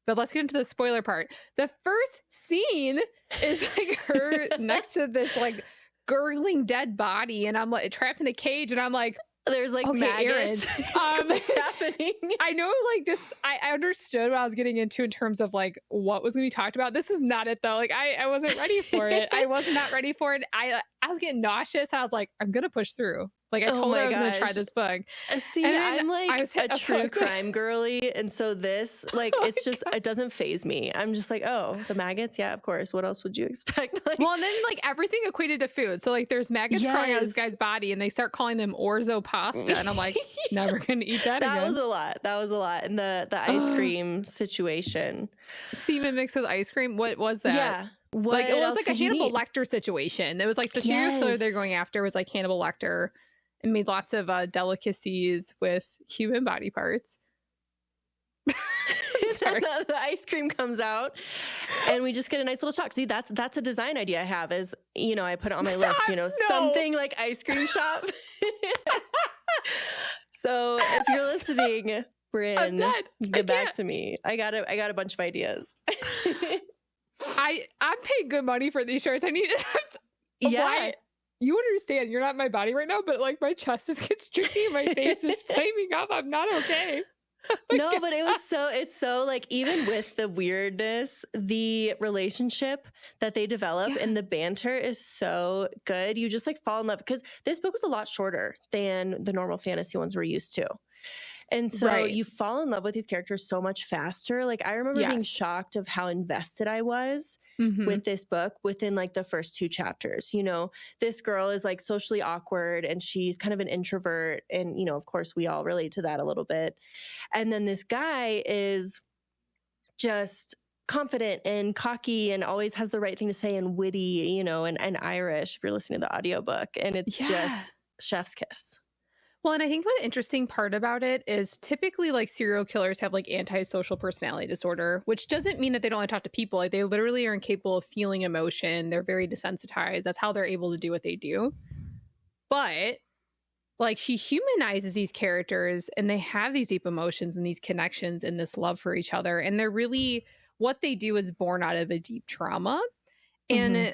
But let's get into the spoiler part. The first scene is like her next to this like gurgling dead body, and I'm like trapped in a cage, and I'm like, there's like maggots. Erin, what's happening? I know, like this, I understood what I was getting into in terms of like what was going to be talked about. This is not it though. Like I wasn't ready for it. I was not ready for it. I was getting nauseous. I was like, I'm gonna push through. Like I told her I was going to try this book. See, I'm like a true crime girly. And so this, like, it's just, it doesn't faze me. I'm just like, oh, the maggots? Yeah, of course. What else would you expect? Like, well, and then like everything equated to food. So like there's maggots crawling out of this guy's body and they start calling them orzo pasta. And I'm like, never going to eat that again. That was a lot. That was a lot. And the ice cream situation. Semen mixed with ice cream? What was that? Yeah. Like it was like a Hannibal Lecter situation. It was like the serial killer they're going after was like Hannibal Lecter. And made lots of delicacies with human body parts. The ice cream comes out and we just get a nice little shock. See, that's a design idea I have is, you know, I put it on my list, you know, something like ice cream shop. So if you're listening, Bryn, get back to me. I got a bunch of ideas. I'm paying good money for these shirts. I need yeah. You understand, you're not in my body right now, but like my chest is getting streaky, my face is flaming up. I'm not okay. No, but it's so like, even with the weirdness, the relationship that they develop and the banter is so good. You just like fall in love, because this book was a lot shorter than the normal fantasy ones we're used to. And so you fall in love with these characters so much faster. Like I remember being shocked of how invested I was with this book within like the first 2 chapters. You know, this girl is like socially awkward and she's kind of an introvert. And, you know, of course we all relate to that a little bit. And then this guy is just confident and cocky and always has the right thing to say and witty, you know, and Irish if you're listening to the audiobook. And it's just chef's kiss. Well, and I think the interesting part about it is typically like serial killers have like antisocial personality disorder, which doesn't mean that they don't want to talk to people. Like they literally are incapable of feeling emotion. They're very desensitized. That's how they're able to do what they do. But like she humanizes these characters and they have these deep emotions and these connections and this love for each other. And they're really, what they do is born out of a deep trauma. And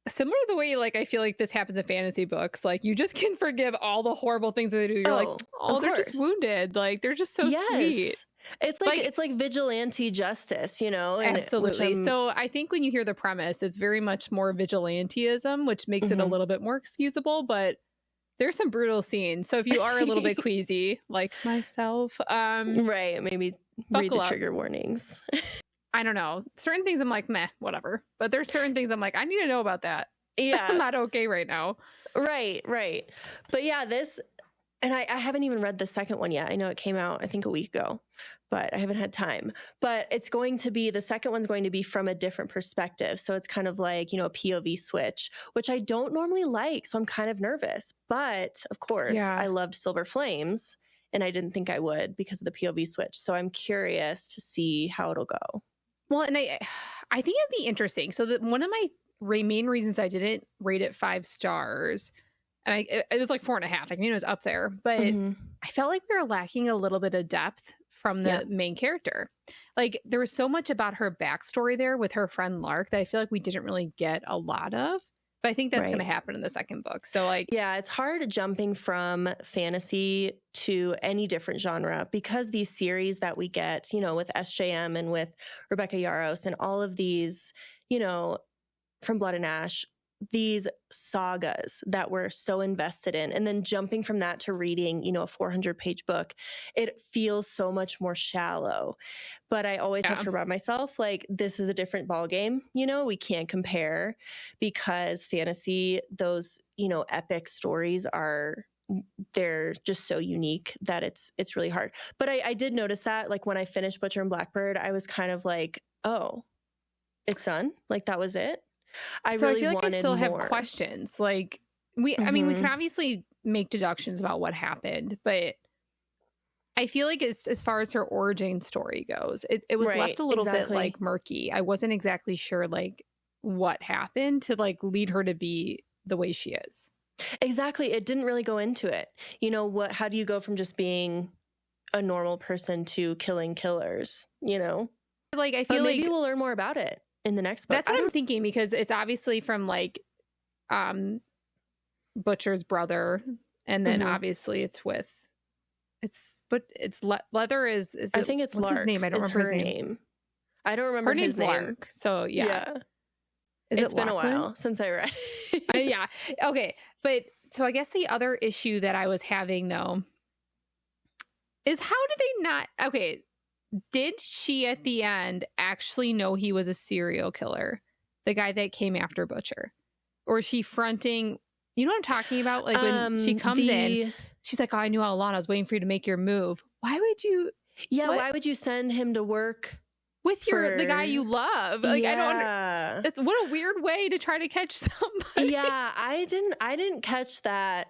similar to the way like I feel like this happens in fantasy books, like you just can forgive all the horrible things that they do. You're like, oh, they're just wounded. Like they're just so sweet. It's like vigilante justice, you know? And absolutely. So I think when you hear the premise, it's very much more vigilanteism, which makes it a little bit more excusable, but there's some brutal scenes. So if you are a little bit queasy, like myself, maybe read the trigger warnings. I don't know. Certain things I'm like, meh, whatever. But there's certain things I'm like, I need to know about that. Yeah. I'm not okay right now. Right. But yeah, and I haven't even read the second one yet. I know it came out, I think, a week ago, but I haven't had time. But the second one's going to be from a different perspective. So it's kind of like, you know, a POV switch, which I don't normally like. So I'm kind of nervous. But of course, I loved Silver Flames and I didn't think I would because of the POV switch. So I'm curious to see how it'll go. Well, and I think it'd be interesting. So one of my main reasons I didn't rate it 5 stars, and it was like 4.5. I mean, it was up there, but I felt like we were lacking a little bit of depth from the main character. Like there was so much about her backstory there with her friend Lark that I feel like we didn't really get a lot of. But I think that's going to happen in the second book. So like, yeah, it's hard jumping from fantasy to any different genre because these series that we get, you know, with SJM and with Rebecca Yarros and all of these, you know, from Blood and Ash, these sagas that we're so invested in, and then jumping from that to reading, you know, a 400-page book, it feels so much more shallow. But I always have to remind myself, like, this is a different ballgame. You know, we can't compare because fantasy, those, you know, epic stories are they're just so unique that it's really hard. But I did notice that, like, when I finished Butcher and Blackbird, I was kind of like, oh, it's done? Like, that was it? I So I really feel like I wanted still have more. questions. Like I mean, we can Mhm. obviously make deductions about what happened, but I feel like as far as her origin story goes, it was Right, left a little bit exactly. like murky. I wasn't exactly sure like what happened to like lead her to be the way she is. Exactly. It didn't really go into it. You know, how do you go from just being a normal person to killing killers, you know? Like I But feel maybe like we'll learn more about it in the next book. that's what I'm thinking, because it's obviously from like um Butcher's brother, and then Mhm. obviously Leather is I it, think it's what's his Lark name? I don't is remember his her name. name. I don't remember Her his name's name. Lark. So yeah. Is It's it been a Lachlan? while since I read. Yeah. Okay. But so I guess the other issue that I was having though is how did they not okay, did she at the end actually know he was a serial killer? The guy that came after Butcher? Or is she fronting, you know what I'm talking about? Like when she comes in, she's like, "Oh, I knew all along. I was waiting for you to make your move." Why would you Why would you send him to work with the guy you love? Like I don't that's what a weird way to try to catch somebody. Yeah, I didn't catch that.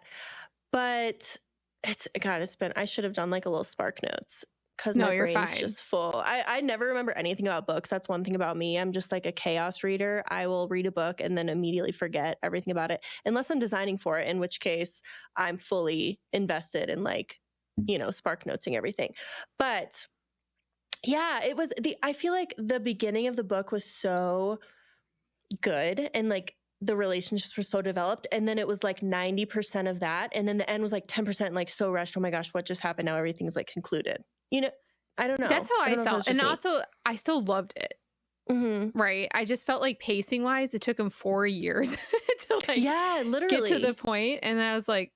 But I should have done like a little Spark Notes because No, my you're brain's fine. just full. I never remember anything about books. That's one thing about me. I'm just like a chaos reader. I will read a book and then immediately forget everything about it, unless I'm designing for it, in which case I'm fully invested in, like, you know, Spark Notesing everything. But yeah, I feel like the beginning of the book was so good, and like the relationships were so developed, and then it was like 90% of that, and then the end was like 10% like so rushed. Oh my gosh, what just happened? Now everything's like concluded. You know, I don't know. That's how I don't know if felt. that's just And me. also, I still loved it. Mhm. Right. I just felt like pacing wise, it took him 4 years to like Yeah, get to the literally. point. And I was like,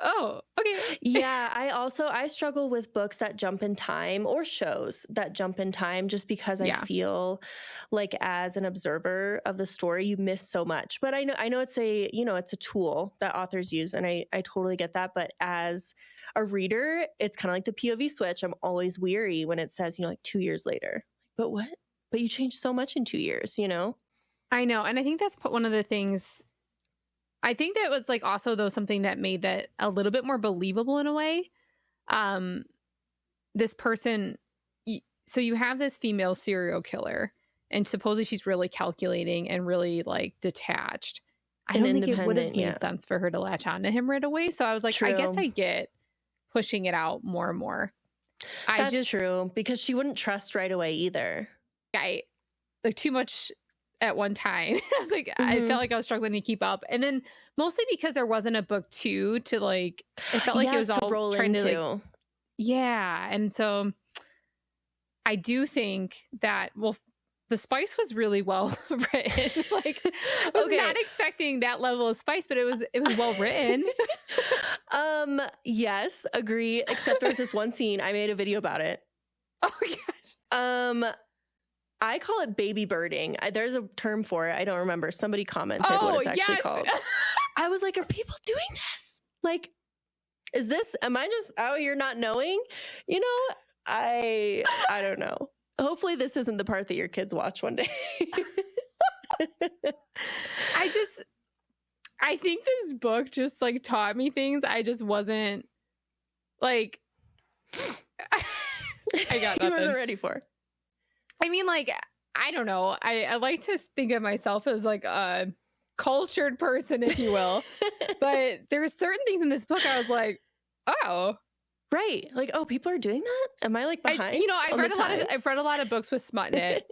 oh, okay. Yeah, I struggle with books that jump in time, or shows that jump in time, just because I Yeah. feel like, as an observer of the story, you miss so much. But I know it's a tool that authors use, and I totally get that. But as a reader, it's kind of like the POV switch. I'm always weary when it says, like 2 years later. But what? But you changed so much in 2 years, you know? I know. And I think that's one of the things. I think that was like also though something that made that a little bit more believable in a way. This person, so you have this female serial killer, and supposedly she's really calculating and really like detached. I And don't think it would have independent, made yeah. sense for her to latch on to him right away. So I was like, I guess True. I get pushing it out more and more. That's true, because she wouldn't trust right away either. I like too much at one time. I was like, I Mhm. felt like I was struggling to keep up. And then mostly because there wasn't a book 2 to like, it felt like it Yes, was to all roll trying to like, into. yeah. And so I do think that, well, the spice was really well written. Like I was Okay. not expecting that level of spice, but it was well written. Yes, agree. Except there's this one scene, I made a video about it. Oh gosh. I call it baby birding. There's a term for it. I don't remember. Somebody commented what it's actually called. I was like, are people doing this? Like, am I just out here not knowing? You know, I don't know. Hopefully this isn't the part that your kids watch one day. I think this book just like taught me things I just wasn't like I got nothing. He wasn't ready for. I mean, like, I don't know. I like to think of myself as like a cultured person, if you will. But there's certain things in this book I was like, oh. Right. Like, oh, people are doing that? Am I like behind? I've read a lot of books with smut in it.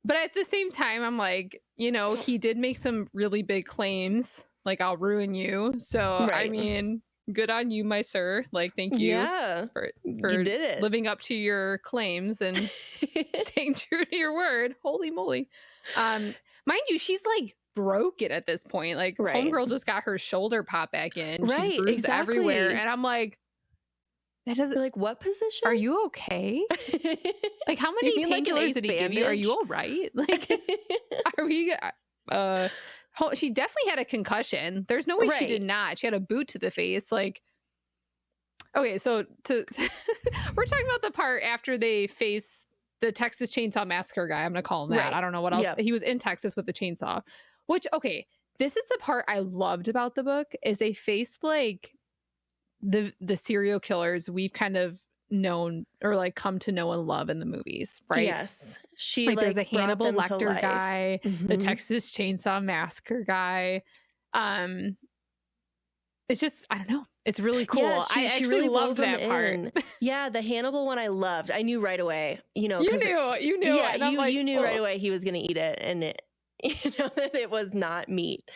But at the same time, I'm like, he did make some really big claims, like I'll ruin you. So Right. I mean, good on you, my sir. Like, thank you for you did it. living up to your claims and staying true to your word. Holy moly. Mind you, she's like broken at this point. Like, Right. homegirl just got her shoulder popped back in. Right, She's bruised exactly. everywhere. And I'm like, that doesn't. You're like, what position? Are you okay? Like, how many You mean like an painkillers ace did he give you? Are you all right? Like, are we? she definitely had a concussion. There's no way she did Right. not. She had a boot to the face. Like, okay, so we're talking about the part after they face the Texas Chainsaw Massacre guy. I'm gonna call him that. Right. I don't know what else. Yep. He was in Texas with the chainsaw. Which, okay, this is the part I loved about the book, is they faced like the serial killers we've kind of known or like come to know and love in the movies, right? Yes. She Like there's a brought Hannibal them to Lecter life. guy, the Mhm. Texas Chainsaw Massacre guy. It's just, I don't know. It's really cool. Yeah, I she actually really love wove them that part. in. Yeah, the Hannibal one I loved. I knew right away, you know, 'cause You knew. yeah, And I'm like, you knew right oh. away he was going to eat it, and it, you know, that it was not meat.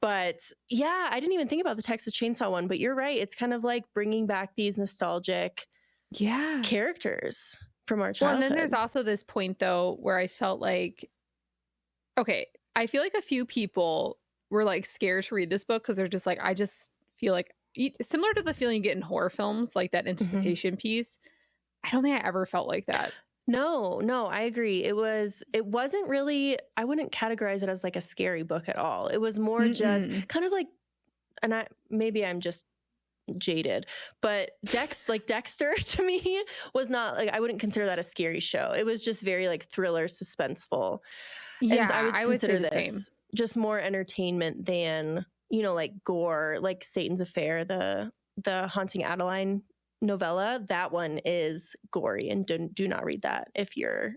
But yeah, I didn't even think about the Texas Chainsaw one, but you're right. It's kind of like bringing back these nostalgic Yeah. characters from our Well, childhood. and then there's also this point though where I felt like, okay, I feel like a few people were like scared to read this book because they're just like, I just feel like similar to the feeling you get in horror films, like that anticipation piece. I don't think I ever felt like that. No, I agree. It wasn't really, I wouldn't categorize it as like a scary book at all. It was more just kind of like, and maybe I'm just jaded, but Dexter to me was not like, I wouldn't consider that a scary show. It was just very like thriller, suspenseful. Yeah, And I would say consider the this same. just more entertainment than, you know, like gore, like Satan's Affair, the Haunting Adeline novella. That one is gory, and do not read that if you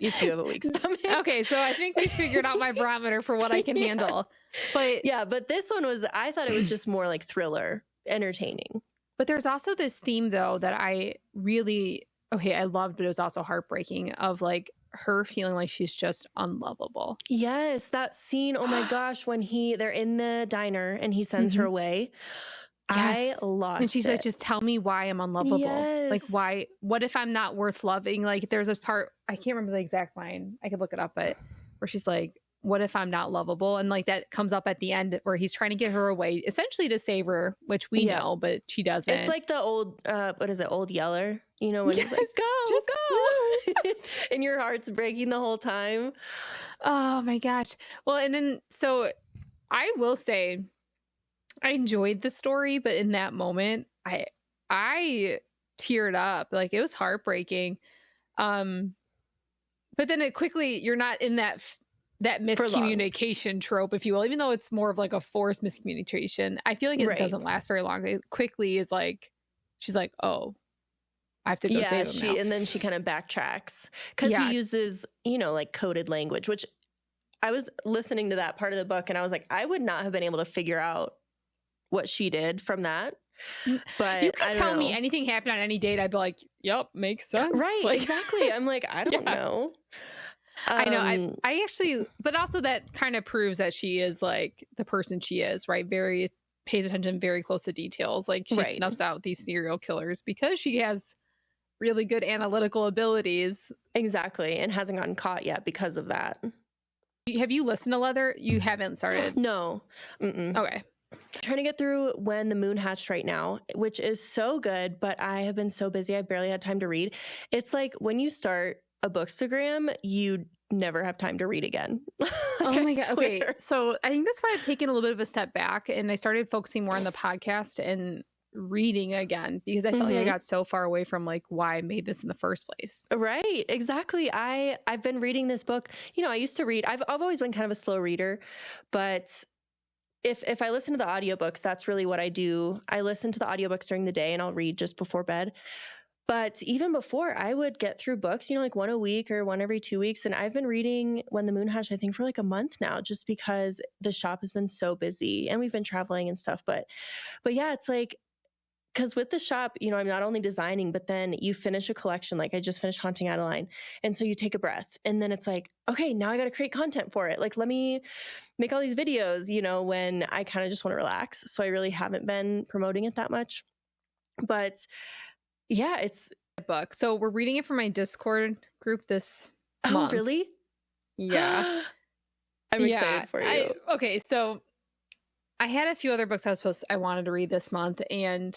have a weak stomach. Okay, so I think we figured out my barometer for what I can handle. But yeah, but this one was, I thought it was just more like thriller, entertaining. But there's also this theme though that I really, I loved, but it was also heartbreaking, of like her feeling like she's just unlovable. Yes, that scene, oh my gosh, when they're in the diner and he sends her away. Yes. I lost And she's like, it. just tell me why I'm unlovable. Like, Yes. why? What if I'm not worth loving? Like, there's this part, I can't remember the exact line. I could look it up, but where she's like, what if I'm not lovable? And like that comes up at the end where he's trying to get her away, essentially to save her, which we know, but she doesn't. It's like the old, what is it, Old Yeller? You know, when he's like, go, just go. And your heart's breaking the whole time. Oh my gosh. Well, and then, so I will say, I enjoyed the story, but in that moment, I teared up. Like, it was heartbreaking. But then it quickly, you're not in that miscommunication trope, if you will, even though it's more of like a forced miscommunication. I feel like it doesn't last very long. It quickly is like, she's like, oh, I have to go save him now. And then she kind of backtracks because he uses, you know, like coded language, which I was listening to that part of the book and I was like, I would not have been able to figure out what she did from that. But you could tell me anything happened on any date, I'd be like, yep, makes sense. Right, like, exactly. I'm like, I don't know. I know. I actually, but also that kind of proves that she is like the person she is, right? Very pays attention, very close to details. Like she snuffs out these serial killers because she has really good analytical abilities. Exactly. And hasn't gotten caught yet because of that. Have you listened to Leather? You haven't started? No. Okay. Trying to get through When the Moon Hatched right now, which is so good, but I have been so busy, I barely had time to read. It's like when you start a Bookstagram, you never have time to read again. Oh my God. Okay. So I think that's why I've taken a little bit of a step back and I started focusing more on the podcast and reading again, because I felt like I got so far away from like why I made this in the first place. Right. Exactly. I've been reading this book. You know, I used to read, I've always been kind of a slow reader, but if I listen to the audiobooks, that's really what I do. I listen to the audiobooks during the day and I'll read just before bed. But even before, I would get through books, you know, like one a week or one every 2 weeks. And I've been reading When the Moon Hatched, I think, for like a month now, just because the shop has been so busy and we've been traveling and stuff. But yeah, it's like, because with the shop, you know, I'm not only designing, but then you finish a collection. Like I just finished Haunting Adeline. And so you take a breath and then it's like, okay, now I got to create content for it. Like, let me make all these videos, you know, when I kind of just want to relax. So I really haven't been promoting it that much. But yeah, it's a book. So we're reading it from my Discord group this month. Oh, really? Yeah. I'm excited for you. Okay, so I had a few other books I wanted to read this month, and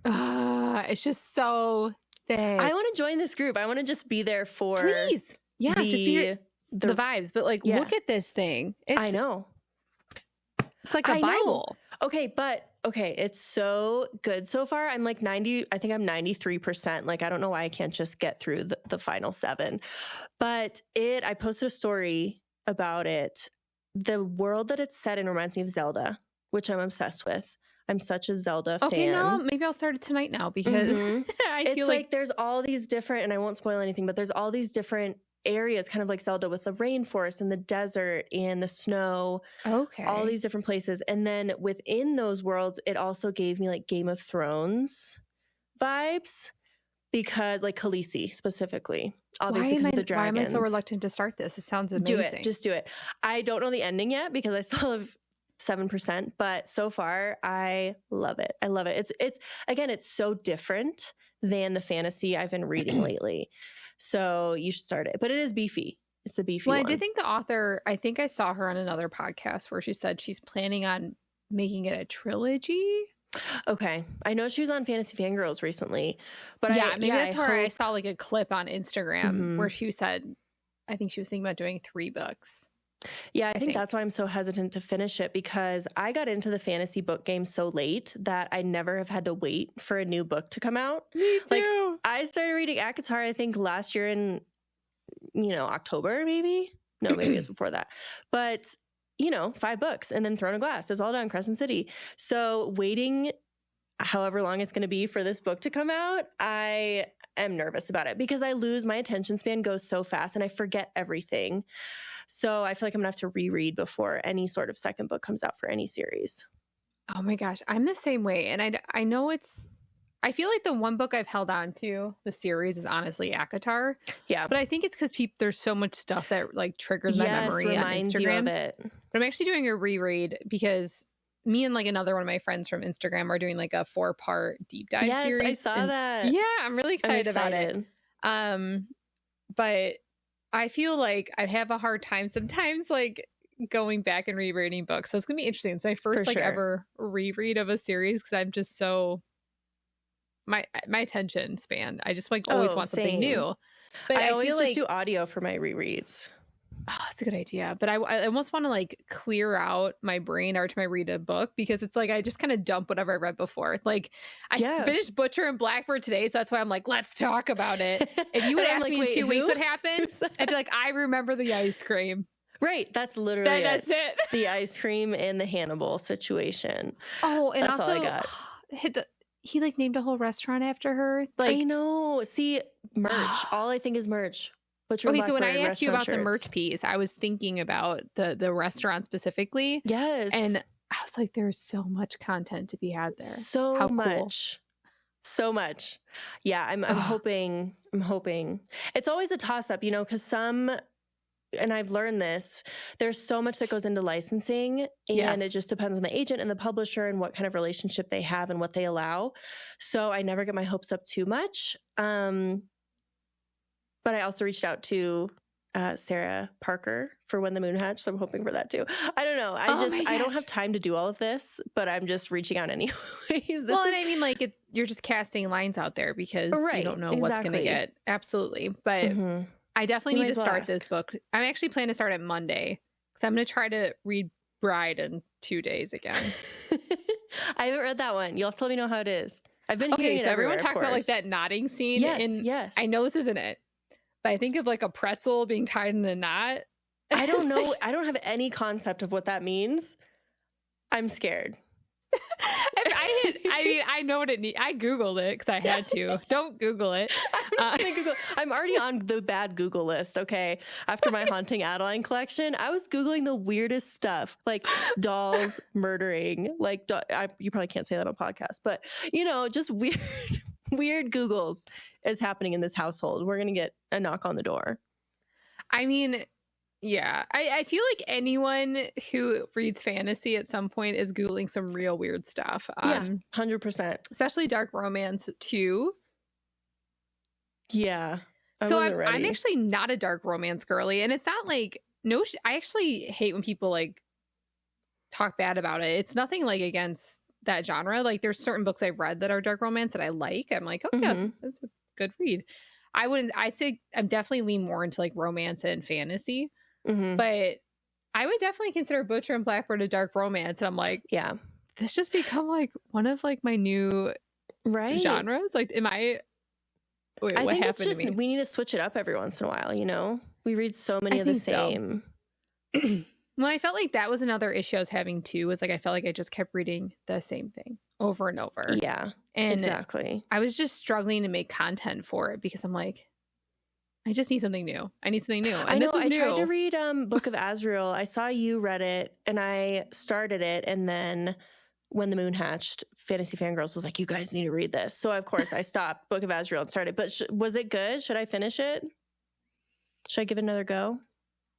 it's just so thick. I want to join this group. I want to just be there for Please. Yeah, just be the vibes, but like, look at this thing. I know. It's like a Bible. Okay, but it's so good so far. I'm like 90, I think I'm 93%. Like, I don't know why I can't just get through the final 7. But I posted a story about it. The world that it's set in reminds me of Zelda, which I'm obsessed with. I'm such a Zelda fan. Okay, no, maybe I'll start it tonight now because I feel like there's all these different, and I won't spoil anything, but there's all these different areas, kind of like Zelda, with the rainforest and the desert and the snow. Okay. All these different places. And then within those worlds, it also gave me like Game of Thrones vibes, because like Khaleesi specifically, obviously, because of the dragons. Why am I so reluctant to start this? It sounds amazing. Do it. Just do it. I don't know the ending yet because I still have 7%, but so far I love it. I love it. It's again, it's so different than the fantasy I've been reading lately. So you should start it. But it is beefy. It's a beefy one. I did think the author, I think I saw her on another podcast where she said she's planning on making it a trilogy. Okay. I know she was on Fantasy Fangirls recently. But maybe that's where I saw like a clip on Instagram where she said, I think she was thinking about doing 3 books. Yeah, I think that's why I'm so hesitant to finish it, because I got into the fantasy book game so late that I never have had to wait for a new book to come out. Me too. Like, I started reading ACOTAR, I think last year in, October, maybe? No, maybe it's before that. But, 5 books, and then Throne of Glass is all done, Crescent City. So waiting however long it's going to be for this book to come out, I am nervous about it because I lose, my attention span goes so fast and I forget everything. So I feel like I'm gonna have to reread before any sort of second book comes out for any series. Oh my gosh, I'm the same way. And I know I feel like the one book I've held on to, the series, is honestly ACOTAR. Yeah. But I think it's because there's so much stuff that like triggers my memory on Instagram. You of it. But I'm actually doing a reread because me and like another one of my friends from Instagram are doing like a 4-part deep dive series. I saw that. Yeah, I'm really excited about it. But I feel like I have a hard time sometimes like going back and rereading books. So it's going to be interesting. It's my first ever reread of a series because I'm just so my attention span. I just like always want something new. But I always feel just do audio for my rereads. Oh, that's a good idea. But I almost want to like clear out my brain every time I read a book because it's like I just kind of dump whatever I read before. Like I finished Butcher and Blackbird today, so that's why I'm like, let's talk about it. If you would ask me in 2 weeks what happened, I'd be like, I remember the ice cream. Right. That's literally that's it. The ice cream and the Hannibal situation. Oh, and that's also all I got. He like named a whole restaurant after her. Like, I know. See, merch. All I think is merch. Butcher and so when I asked you about shirts. the merch piece, I was thinking about the restaurant specifically. Yes. And I was like, there's so much content to be had there. So much. So much. Yeah, I'm hoping. It's always a toss-up, because and I've learned this, there's so much that goes into licensing, and it just depends on the agent and the publisher and what kind of relationship they have and what they allow. So I never get my hopes up too much. But I also reached out to Sarah Parker for When the Moon Hatched, so I'm hoping for that too. I don't know. I don't have time to do all of this, but I'm just reaching out anyways. And I mean, like, you're just casting lines out there because you don't know what's going to get. Absolutely. But I definitely need to start this book. I'm actually planning to start it Monday because I'm going to try to read Bride in 2 days again. I haven't read that one. You'll have to let me know how it is. I've been hearing it so everywhere, everyone talks about like that knotting scene. Yes. I know this isn't it. I think of like a pretzel being tied in a knot. I don't know. I don't have any concept of what that means. I'm scared. I know what it needs. I Googled it because I had to. Don't Google it. I'm already on the bad Google list, okay? After my Haunting Adeline collection, I was Googling the weirdest stuff, like dolls murdering. Like, you probably can't say that on podcast, but, just weird Googles is happening in this household. We're going to get a knock on the door. I mean, yeah, I feel like anyone who reads fantasy at some point is Googling some real weird stuff. 100%. Especially dark romance too. Yeah. I'm actually not a dark romance girly. And it's not like, I actually hate when people like talk bad about it. It's nothing like against that genre. Like there's certain books I've read that are dark romance that I like. I'm like, oh yeah, that's a good read. I say I'm definitely lean more into like romance and fantasy. Mm-hmm. But I would definitely consider Butcher and Blackbird a dark romance. And I'm like, Yeah. this just become like one of like my new genres. Like, am I? Wait, I what think happened it's just to me? we need to switch it up every once in a while. You know, we read so many of the same. When I felt like that was another issue I was having too, was like I felt like I just kept reading the same thing over and over. Yeah, and exactly. I was just struggling to make content for it because I'm like, I just need something new. I need something new. And I know. this was I new. tried to read Book of Azrael. I saw you read it, and I started it, and then when the moon hatched, Fantasy Fangirls was like, "You guys need to read this." So of course I stopped Book of Azrael and started. But was it good? Should I finish it? Should I give it another go?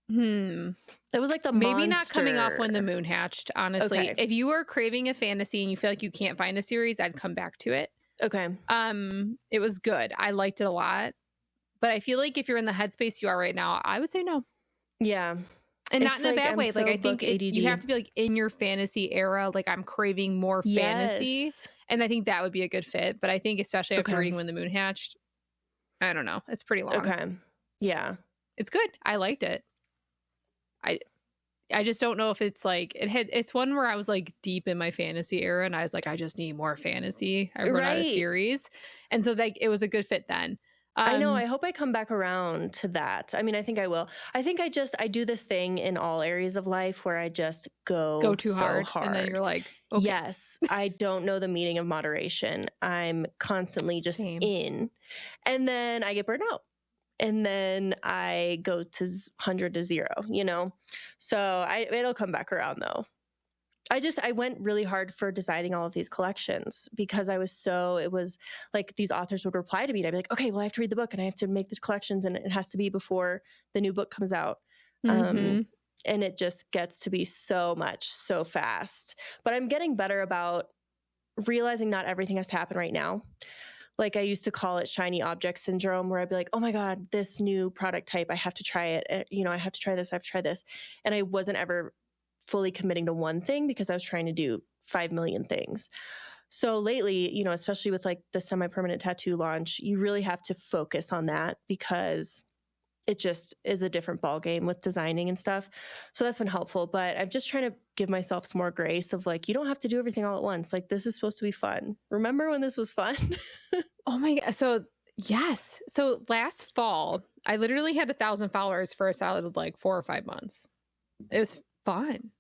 It was like the maybe monster. not coming off when the moon hatched. Honestly, Okay. if you were craving a fantasy and you feel like you can't find a series, I'd come back to it. Okay. It was good. I liked it a lot, but I feel like if you're in the headspace you are right now, I would say no. Yeah. And not It's in a like, bad I'm way. so Like I think book ADD. you have to be like in your fantasy era. Like I'm craving more fantasy, Yes. and I think that would be a good fit. But I think especially after Okay. reading When the Moon Hatched, I don't know. It's pretty long. Okay. Yeah. It's good. I liked it. I just don't know if it's like it's one where I was like deep in my fantasy era and I was like, I just need more fantasy. I run out of series. And so like it was a good fit then. I know. I hope I come back around to that. I mean, I think I will. I think I do this thing in all areas of life where I just go too so hard. And then you're like, okay. Yes, I don't know the meaning of moderation. I'm constantly just in. And then I get burnt out. And then I go to 100 to 0, you know? So it'll come back around though. I went really hard for designing all of these collections because it was like these authors would reply to me and I'd be like, okay, well I have to read the book and I have to make the collections and it has to be before the new book comes out. And it just gets to be so much so fast. But I'm getting better about realizing not everything has to happen right now. Like I used to call it shiny object syndrome where I'd be like, oh my God, this new product type, I have to try it. You know, I have to try this. I have to try this. And I wasn't ever fully committing to one thing because I was trying to do 5 million things. So lately, you know, especially with like the semi-permanent tattoo launch, you really have to focus on that because it just is a different ballgame with designing and stuff. So that's been helpful. But I'm just trying to give myself some more grace of like, you don't have to do everything all at once. Like this is supposed to be fun. Remember when this was fun? Oh my God. So yes. So last fall, I literally had 1,000 followers for a solid like 4 or 5 months. It was fun.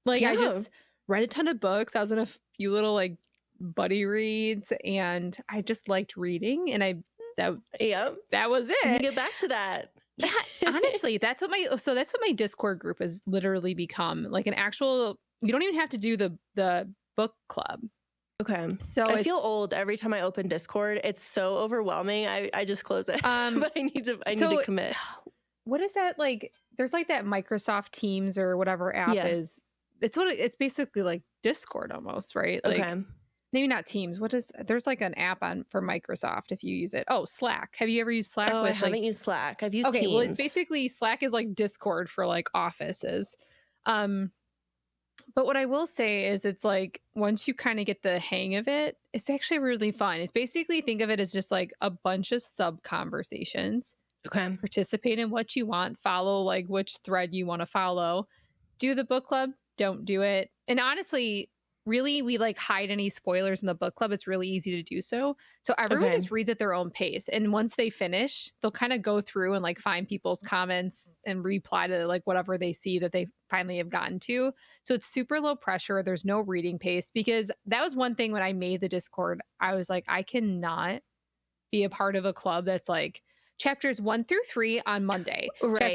Like I just read a ton of books. I was in a few little like buddy reads and I just liked reading and that was it. You get back to that. Yeah, honestly, that's what my Discord group has literally become, like an actual, you don't even have to do the book club. Okay. So I feel old every time I open Discord. It's so overwhelming. I just close it. But I need to commit. What is that like? There's like that Microsoft Teams or whatever app is. It's basically like Discord almost, right? Like maybe not Teams. There's like an app for Microsoft if you use it. Oh, Slack. Have you ever used Slack? I haven't used Slack. I've used Teams. Well, it's basically Slack is like Discord for like offices. But what I will say is it's like once you kind of get the hang of it, it's actually really fun. It's basically, think of it as just like a bunch of sub conversations. Okay. Participate in what you want, follow like which thread you want to follow. Do the book club, don't do it. And honestly, really, we like hide any spoilers in the book club. It's really easy to do so. So everyone just reads at their own pace. And once they finish, they'll kind of go through and like find people's comments and reply to like whatever they see that they finally have gotten to. So it's super low pressure. There's no reading pace, because that was one thing when I made the Discord. I was like, I cannot be a part of a club that's like chapters 1 through 3 on Monday. Right. I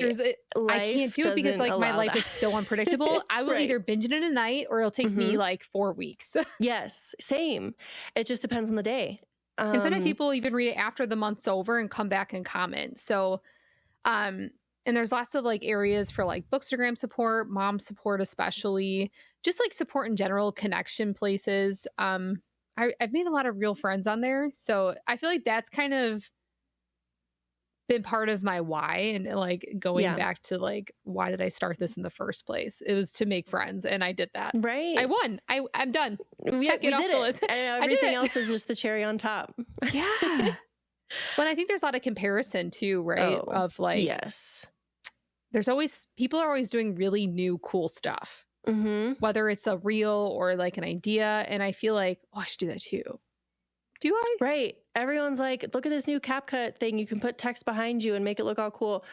can't do it because like my life is so unpredictable. I will either binge it in a night or it'll take me like 4 weeks. Yes, same. It just depends on the day. And sometimes people even read it after the month's over and come back and comment. So, and there's lots of like areas for like Bookstagram support, mom support, especially just like support in general, connection places. I've made a lot of real friends on there. So I feel like that's kind of been part of my why, and like going back to like, why did I start this in the first place? It was to make friends, and I did that. Right. I won. I'm done. Check it off the list. And everything else is just the cherry on top. Yeah. But I think there's a lot of comparison too, right? Of like, yes, people are always doing really new, cool stuff, whether it's a reel or like an idea. And I feel like, oh, I should do that too. Do I? Right. Everyone's like, look at this new CapCut thing. You can put text behind you and make it look all cool.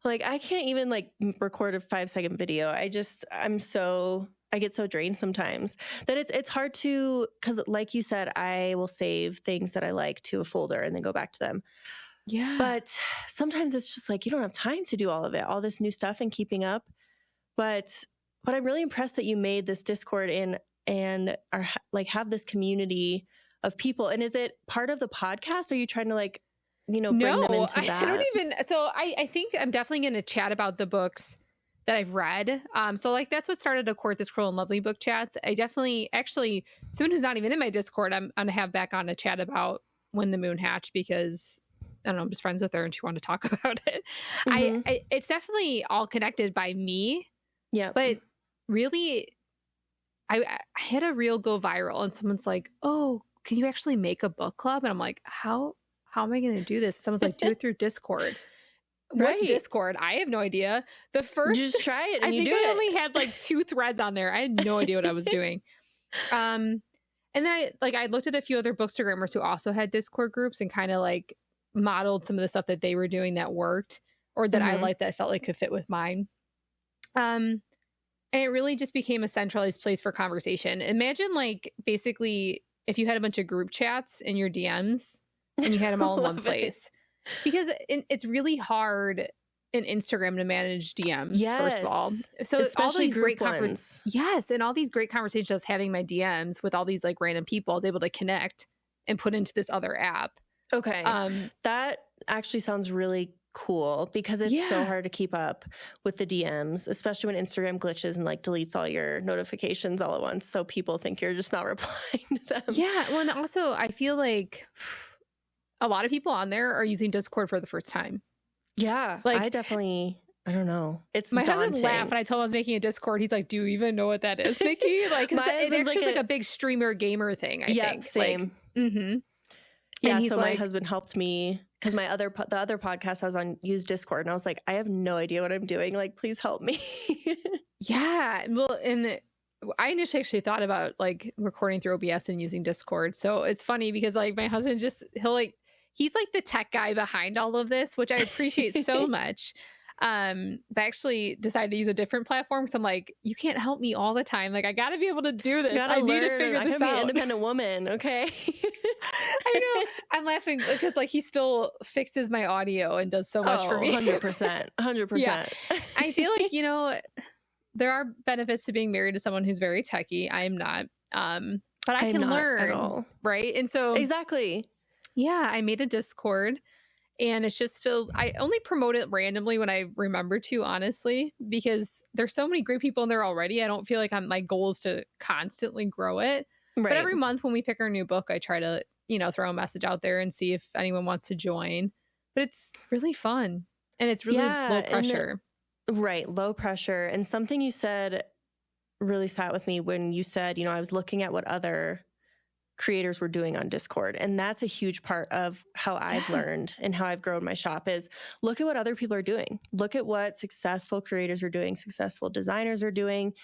Like, I can't even like record a 5-second video. I get so drained sometimes that it's hard to, because like you said, I will save things that I like to a folder and then go back to them. Yeah. But sometimes it's just like, you don't have time to do all of it, all this new stuff and keeping up. But I'm really impressed that you made this Discord and are like have this community of people. And is it part of the podcast? Are you trying to like, bring them into that? I don't even. So I think I'm definitely going to chat about the books that I've read. So like that's what started A Court This Cruel and Lovely book chats. I definitely, actually, someone who's not even in my Discord, I'm going to have back on to chat about When the Moon Hatched, because I don't know, I'm just friends with her and she wanted to talk about it. It's definitely all connected by me. Yeah. But really, I had a reel go viral and someone's like, oh, can you actually make a book club? And I'm like, how am I going to do this? Someone's like, do it through Discord. What's Discord? I have no idea. The first, just try it and I you think do I it. only had like 2 threads on there. I had no idea what I was doing. And then I looked at a few other bookstagrammers who also had Discord groups and kind of like modeled some of the stuff that they were doing that worked or that I liked that felt like could fit with mine. And it really just became a centralized place for conversation. Imagine like basically if you had a bunch of group chats in your DMs and you had them all in one place. Because it's really hard in Instagram to manage DMs, first of all. So especially all these great conversations. Yes, and all these great conversations having my DMs with all these like random people, I was able to connect and put into this other app. Okay. That actually sounds really cool because it's so hard to keep up with the DMs, especially when Instagram glitches and like deletes all your notifications all at once. So people think you're just not replying to them. Yeah. Well, and also I feel like a lot of people on there are using Discord for the first time. Yeah. Like, I don't know. It's my daunting. husband laughed when I told him I was making a Discord. He's like, do you even know what that is, Nikki? Like, it actually is like a big streamer gamer thing, I think. Same. Like, yeah, and so my husband helped me because the other podcast I was on used Discord, and I was like, I have no idea what I'm doing. Like, please help me. Yeah. Well, and I initially actually thought about like recording through OBS and using Discord. So it's funny because like my husband he's like the tech guy behind all of this, which I appreciate so much. But I actually decided to use a different platform because I'm like, you can't help me all the time. Like, I got to be able to do this. I need to figure this out. Be an independent woman, okay? I know. I'm laughing because like he still fixes my audio and does so much for me. 100%. Yeah. I feel like, there are benefits to being married to someone who's very techie. I am not. But I can learn. At all. Right. And so exactly. Yeah, I made a Discord. And it's just filled. I only promote it randomly when I remember to, honestly, because there's so many great people in there already. I don't feel like my goal is to constantly grow it. Right. But every month when we pick our new book, I try to, throw a message out there and see if anyone wants to join. But it's really fun. And it's really low pressure. Right. Low pressure. And something you said really sat with me when you said, I was looking at what other creators were doing on Discord. And that's a huge part of how I've learned and how I've grown my shop is look at what other people are doing. Look at what successful creators are doing, successful designers are doing,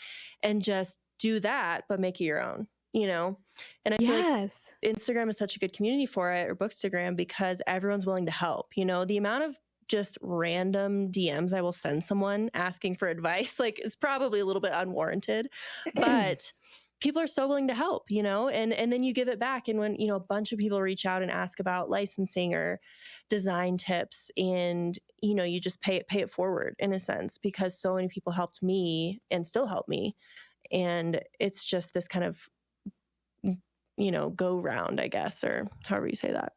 and just do that, but make it your own, And I feel like Instagram is such a good community for it, or Bookstagram, because everyone's willing to help. The amount of just random DMs I will send someone asking for advice, like, is probably a little bit unwarranted, but people are so willing to help, and then you give it back. And when, a bunch of people reach out and ask about licensing or design tips, and, you just pay it forward in a sense, because so many people helped me and still help me. And it's just this kind of, go round, I guess, or however you say that.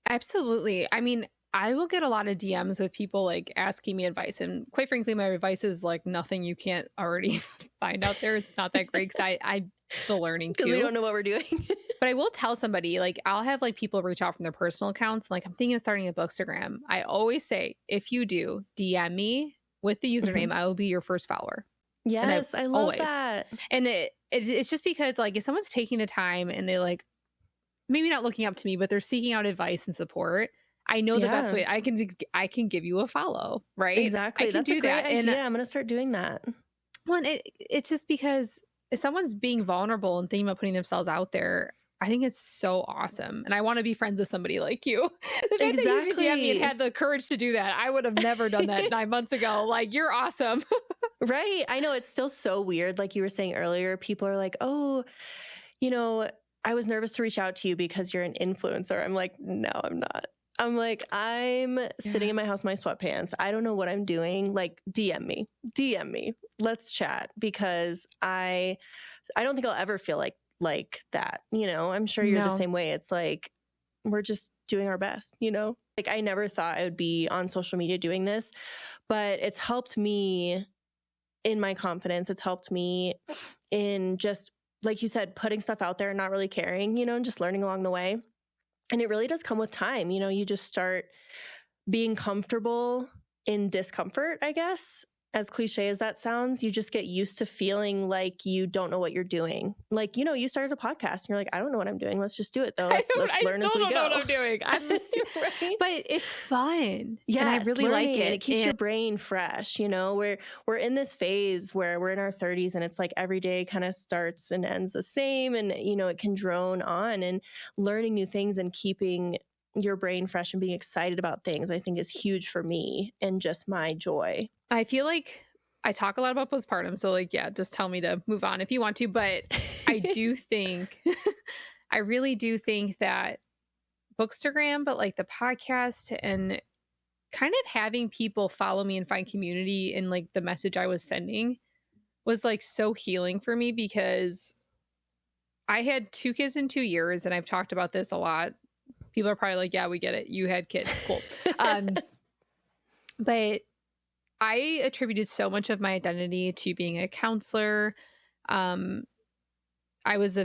Absolutely. I mean, I will get a lot of DMs with people like asking me advice. And quite frankly, my advice is like nothing you can't already find out there. It's not that great because I'm still learning too. Because we don't know what we're doing. But I will tell somebody, like I'll have like people reach out from their personal accounts. Like I'm thinking of starting a Bookstagram. I always say, if you do, DM me with the username. I will be your first follower. Yes, I love that. And it's just because like if someone's taking the time and they like maybe not looking up to me, but they're seeking out advice and support, I know the best Yeah, way. I can give you a follow, right? exactly. I can That's a do great that. And idea. I'm going to start doing that. well, and it's just because if someone's being vulnerable and thinking about putting themselves out there, I think it's so awesome. And I want to be friends with somebody like you. The fact that you even DM'd me and Exactly. had the courage to do that, I would have never done that 9 months ago. Like, you're awesome. Right. I know it's still so weird. Like you were saying earlier, people are like, oh, you know, I was nervous to reach out to you because you're an influencer. I'm like, no, I'm not. I'm like, I'm sitting Yeah. in my house in my sweatpants. I don't know what I'm doing. Like, DM me. Let's chat because I don't think I'll ever feel like that. You know, I'm sure you're the No. same way. It's like we're just doing our best, you know? Like I never thought I would be on social media doing this, but it's helped me in my confidence. It's helped me in just, like you said, putting stuff out there and not really caring, you know, and just learning along the way. And it really does come with time. You know, you just start being comfortable in discomfort, I guess. As cliche as that sounds, you just get used to feeling like you don't know what you're doing. Like, you know, you started a podcast and you're like, I don't know what I'm doing. Let's just do it though. Let's learn as we go. I still don't know what I'm doing. Right? But it's fun. Yeah, And I really like learning, it. and it keeps your brain fresh. You know, we're in this phase where we're in our 30s and it's like every day kind of starts and ends the same. And, you know, it can drone on, and learning new things and keeping your brain fresh and being excited about things, I think is huge for me and just my joy. I feel like I talk a lot about postpartum. So, like, yeah, just tell me to move on if you want to. But I do think, I really do think that Bookstagram, but like the podcast and kind of having people follow me and find community in like the message I was sending was like so healing for me, because I had 2 kids in 2 years, and I've talked about this a lot. People are probably like, yeah, we get it. You had kids. Cool. But I attributed so much of my identity to being a counselor. I was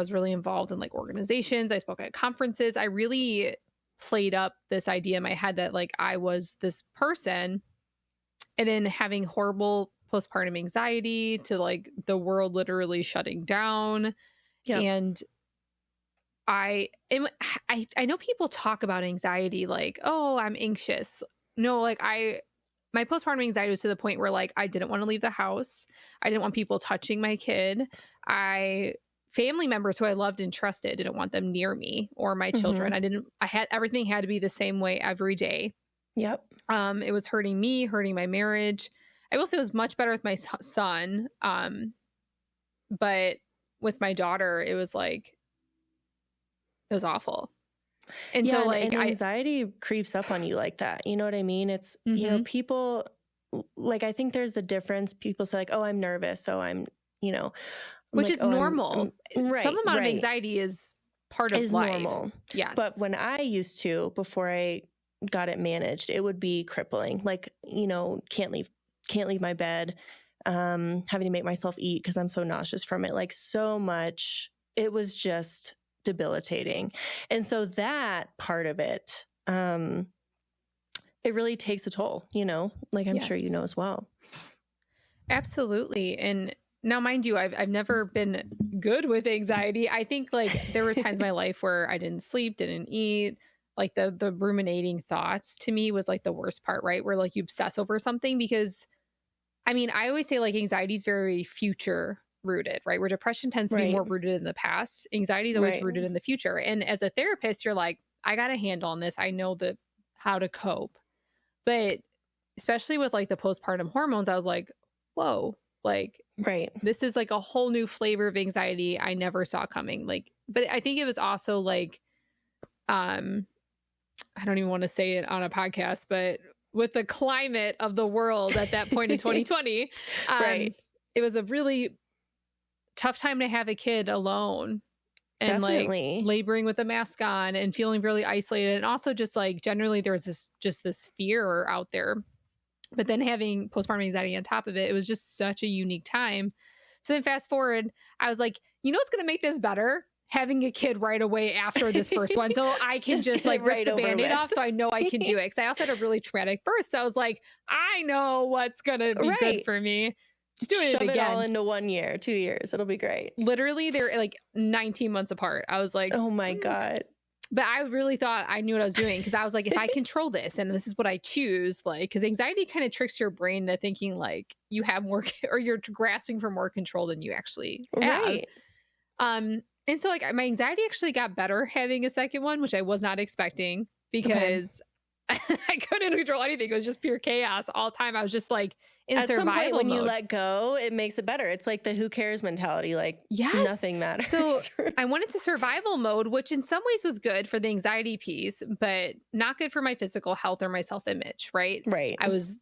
really involved in like organizations. I spoke at conferences. I really played up this idea in my head that like I was this person, and then having horrible postpartum anxiety to like the world literally shutting down. Yep. And I know people talk about anxiety like, oh, I'm anxious. No, like my postpartum anxiety was to the point where like I didn't want to leave the house. I didn't want people touching my kid. Family members who I loved and trusted, didn't want them near me or my children. Everything had to be the same way every day. Yep. It was hurting me, hurting my marriage. I will say it was much better with my son. But with my daughter, it was awful. And yeah, so like and anxiety creeps up on you like that. You know what I mean? It's, you know, people like, I think there's a difference. People say like, oh, I'm nervous. So I'm, you know, which like, is normal. Right, Some amount of anxiety is part of life. Normal. Yes. But when I used to, before I got it managed, it would be crippling. Like, you know, can't leave my bed, having to make myself eat because I'm so nauseous from it. Like so much, it was just debilitating. And so that part of it, it really takes a toll, you know, like I'm sure you know as well. Absolutely. And now, mind you, I've never been good with anxiety. I think like there were times in my life where I didn't sleep, didn't eat. Like the ruminating thoughts to me was like the worst part, right? Where like you obsess over something, because I mean, I always say like anxiety is very future rooted, right? Where depression tends to be more rooted in the past. Anxiety is always rooted in the future. And as a therapist, you're like, I got a handle on this. I know how to cope. But especially with like the postpartum hormones, I was like, whoa, like, this is like a whole new flavor of anxiety I never saw coming. Like, but I think it was also like, I don't even want to say it on a podcast, but with the climate of the world at that point in 2020, it was a really tough time to have a kid alone and like laboring with a mask on and feeling really isolated. And also just like generally there was this fear out there. But then having postpartum anxiety on top of it, it was just such a unique time. So then fast forward, I was like, you know what's going to make this better? Having a kid right away after this first one. So I can just like rip the Band-Aid off, so I know I can do it. Because I also had a really traumatic birth. So I was like, I know what's going to be good for me. Just doing it again. Shove it all into 1 year, 2 years. It'll be great. Literally, they're like 19 months apart. I was like, oh my God. But I really thought I knew what I was doing because I was like, if I control this and this is what I choose, like, because anxiety kind of tricks your brain to thinking like you have more or you're grasping for more control than you actually have. Right. And so like my anxiety actually got better having a second one, which I was not expecting because I couldn't control anything. It was just pure chaos all the time. I was just like in At some point survival when you mode. let go, it makes it better. It's like the who cares mentality. Like Yes. nothing matters. So I went into survival mode, which in some ways was good for the anxiety piece, but not good for my physical health or my self-image, right? Right. I was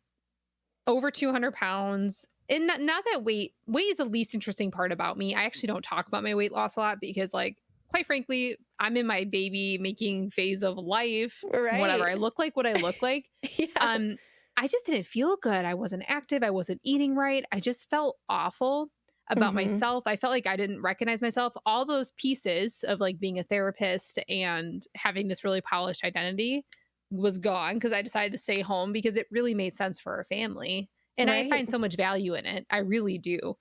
over 200 pounds. And not that weight is the least interesting part about me. I actually don't talk about my weight loss a lot because, like, quite frankly, I'm in my baby making phase of life. Right. Whatever. I look like what I look like. Yeah. I just didn't feel good. I wasn't active. I wasn't eating right. I just felt awful about myself. I felt like I didn't recognize myself. All those pieces of like being a therapist and having this really polished identity was gone because I decided to stay home because it really made sense for our family. And I find so much value in it. I really do.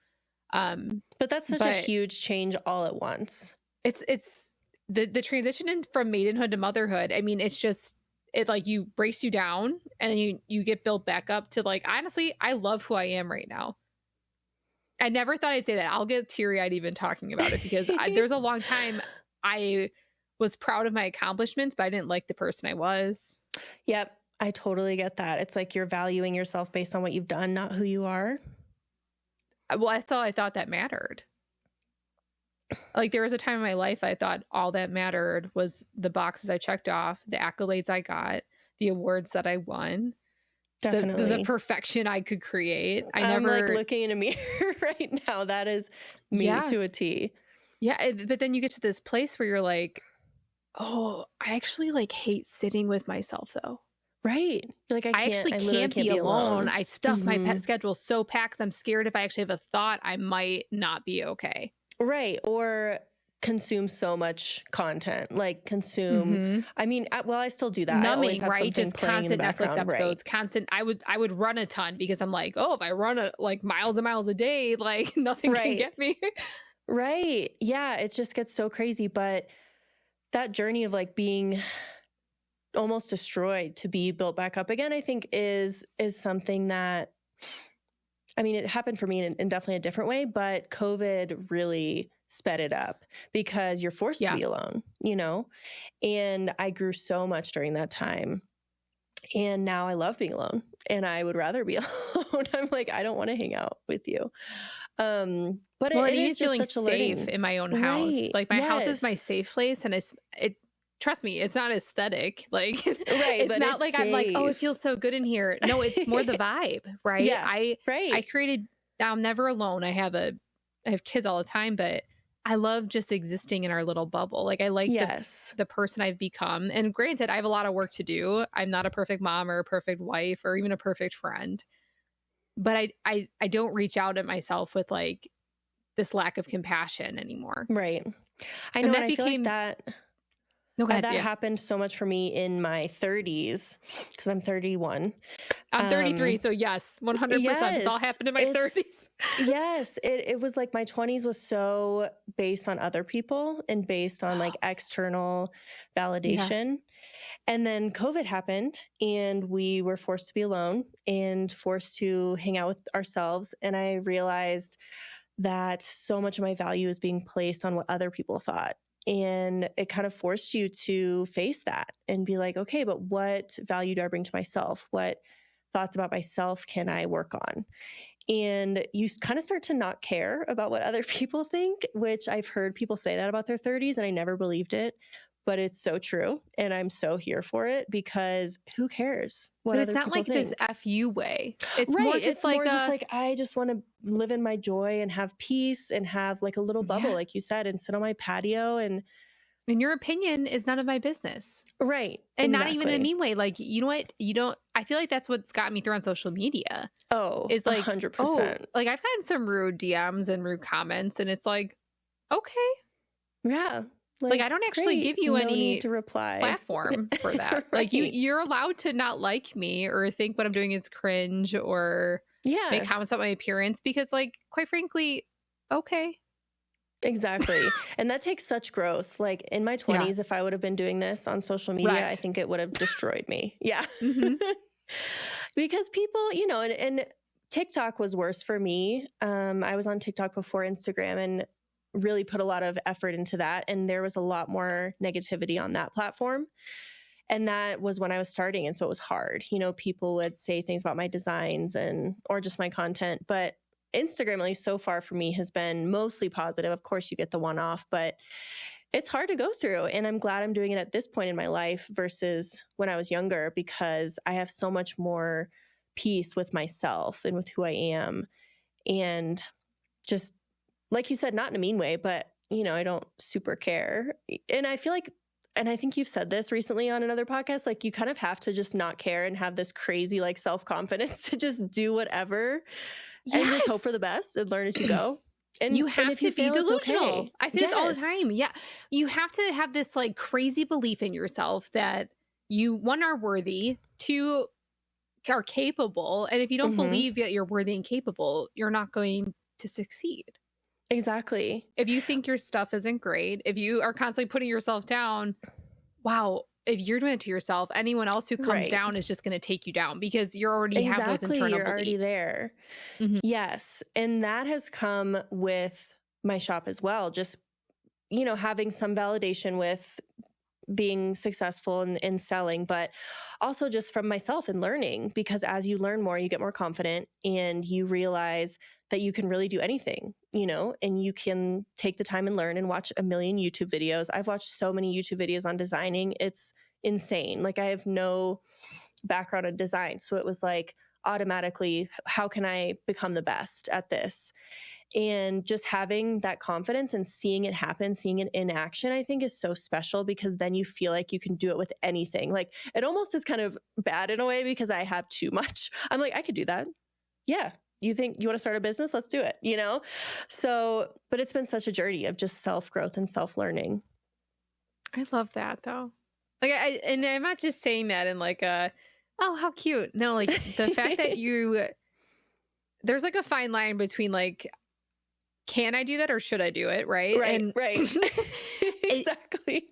But that's such a huge change all at once. It's the transition from maidenhood to motherhood. I mean, it's just, it like you brace you down and you get built back up to like, honestly, I love who I am right now. I never thought I'd say that. I'll get teary-eyed even talking about it because there's a long time I was proud of my accomplishments, but I didn't like the person I was. Yep. I totally get that. It's like you're valuing yourself based on what you've done, not who you are. Well, that's all I thought that mattered. Like there was a time in my life I thought all that mattered was the boxes I checked off, the accolades I got, the awards that I won, Definitely. the perfection I could create. I'm like looking in a mirror right now. That is me to a T. Yeah, but then you get to this place where you're like, oh, I actually like hate sitting with myself though. Right. Like I actually can't be alone. I stuff my pet schedule so packed 'cause I'm scared if I actually have a thought, I might not be okay. Right. Or consume so much content, like consume. I mean, well, I still do that. Numbing, I always have right? Just constant Netflix episodes, constant. I would run a ton because I'm like, oh, if I run like miles and miles a day, like nothing can get me. Right. Yeah. It just gets so crazy. But that journey of like being almost destroyed to be built back up again, I think is something that, I mean, it happened for me in definitely a different way, but COVID really sped it up because you're forced to be alone, you know? And I grew so much during that time. And now I love being alone and I would rather be alone. I'm like, I don't want to hang out with you. But it is feeling just such a safe in my own house. Like my house is my safe place and it trust me, it's not aesthetic. Like it's not like safe. I'm like, oh, it feels so good in here. No, it's more the vibe, right? Yeah, I created, I'm never alone. I have kids all the time, but I love just existing in our little bubble. Like I like the person I've become. And granted, I have a lot of work to do. I'm not a perfect mom or a perfect wife or even a perfect friend. But I don't reach out at myself with like this lack of compassion anymore. Right. I know, and I feel like that happened so much for me in my 30s because I'm 31. I'm 33, so yes, 100%. This all happened in my 30s. Yes, it was like my 20s was so based on other people and based on like external validation. Yeah. And then COVID happened and we were forced to be alone and forced to hang out with ourselves. And I realized that so much of my value is being placed on what other people thought. And it kind of forced you to face that and be like, okay, but what value do I bring to myself? What thoughts about myself can I work on? And you kind of start to not care about what other people think, which I've heard people say that about their 30s and I never believed it. But it's so true. And I'm so here for it because who cares what but other it's not people like think? This FU way. It's more just like I just want to live in my joy and have peace and have like a little bubble, like you said, and sit on my patio. And your opinion is none of my business. Right. And not even in a mean way. Like, you know what? I feel like that's what's got me through on social media. Oh, is like 100%. Oh, like I've gotten some rude DMs and rude comments and it's like, okay. Yeah. Like I don't actually give you any need to reply platform for that. Like you're allowed to not like me or think what I'm doing is cringe or make comments about my appearance because like, quite frankly, okay. Exactly. And that takes such growth. Like in my 20s, if I would have been doing this on social media, I Right. think it would have destroyed me. Yeah. Hmm. Because people, and TikTok was worse for me. I was on TikTok before Instagram and really put a lot of effort into that. And there was a lot more negativity on that platform. And that was when I was starting. And so it was hard. People would say things about my designs or just my content. But Instagram, at least so far for me, has been mostly positive. Of course, you get the one off, but it's hard to go through. And I'm glad I'm doing it at this point in my life versus when I was younger, because I have so much more peace with myself and with who I am. And just like you said, not in a mean way, but I don't super care. And I feel like, and I think you've said this recently on another podcast, like you kind of have to just not care and have this crazy like self-confidence to just do whatever and just hope for the best and learn as you go. And you have to be delusional. Okay. I say this all the time. Yeah. You have to have this like crazy belief in yourself that you, one, are worthy, two, are capable. And if you don't believe that you're worthy and capable, you're not going to succeed. Exactly. If you think your stuff isn't great, if you are constantly putting yourself down, wow, if you're doing it to yourself, anyone else who comes down is just going to take you down because you already have those internal you're beliefs. Already there. Yes. And that has come with my shop as well. Just, having some validation with being successful in selling, but also just from myself and learning, because as you learn more, you get more confident and you realize that you can really do anything, and you can take the time and learn and watch a million YouTube videos. I've watched so many YouTube videos on designing. It's insane. Like I have no background in design. So it was like automatically, how can I become the best at this? And just having that confidence and seeing it happen, seeing it in action, I think is so special, because then you feel like you can do it with anything. Like it almost is kind of bad in a way because I have too much. I'm like, I could do that. Yeah. You think you want to start a business? Let's do it, So, but it's been such a journey of just self-growth and self-learning. I love that though. Like and I'm not just saying that in like a, oh, how cute. No, like the fact that there's like a fine line between like, can I do that or should I do it? Right. Right. Exactly.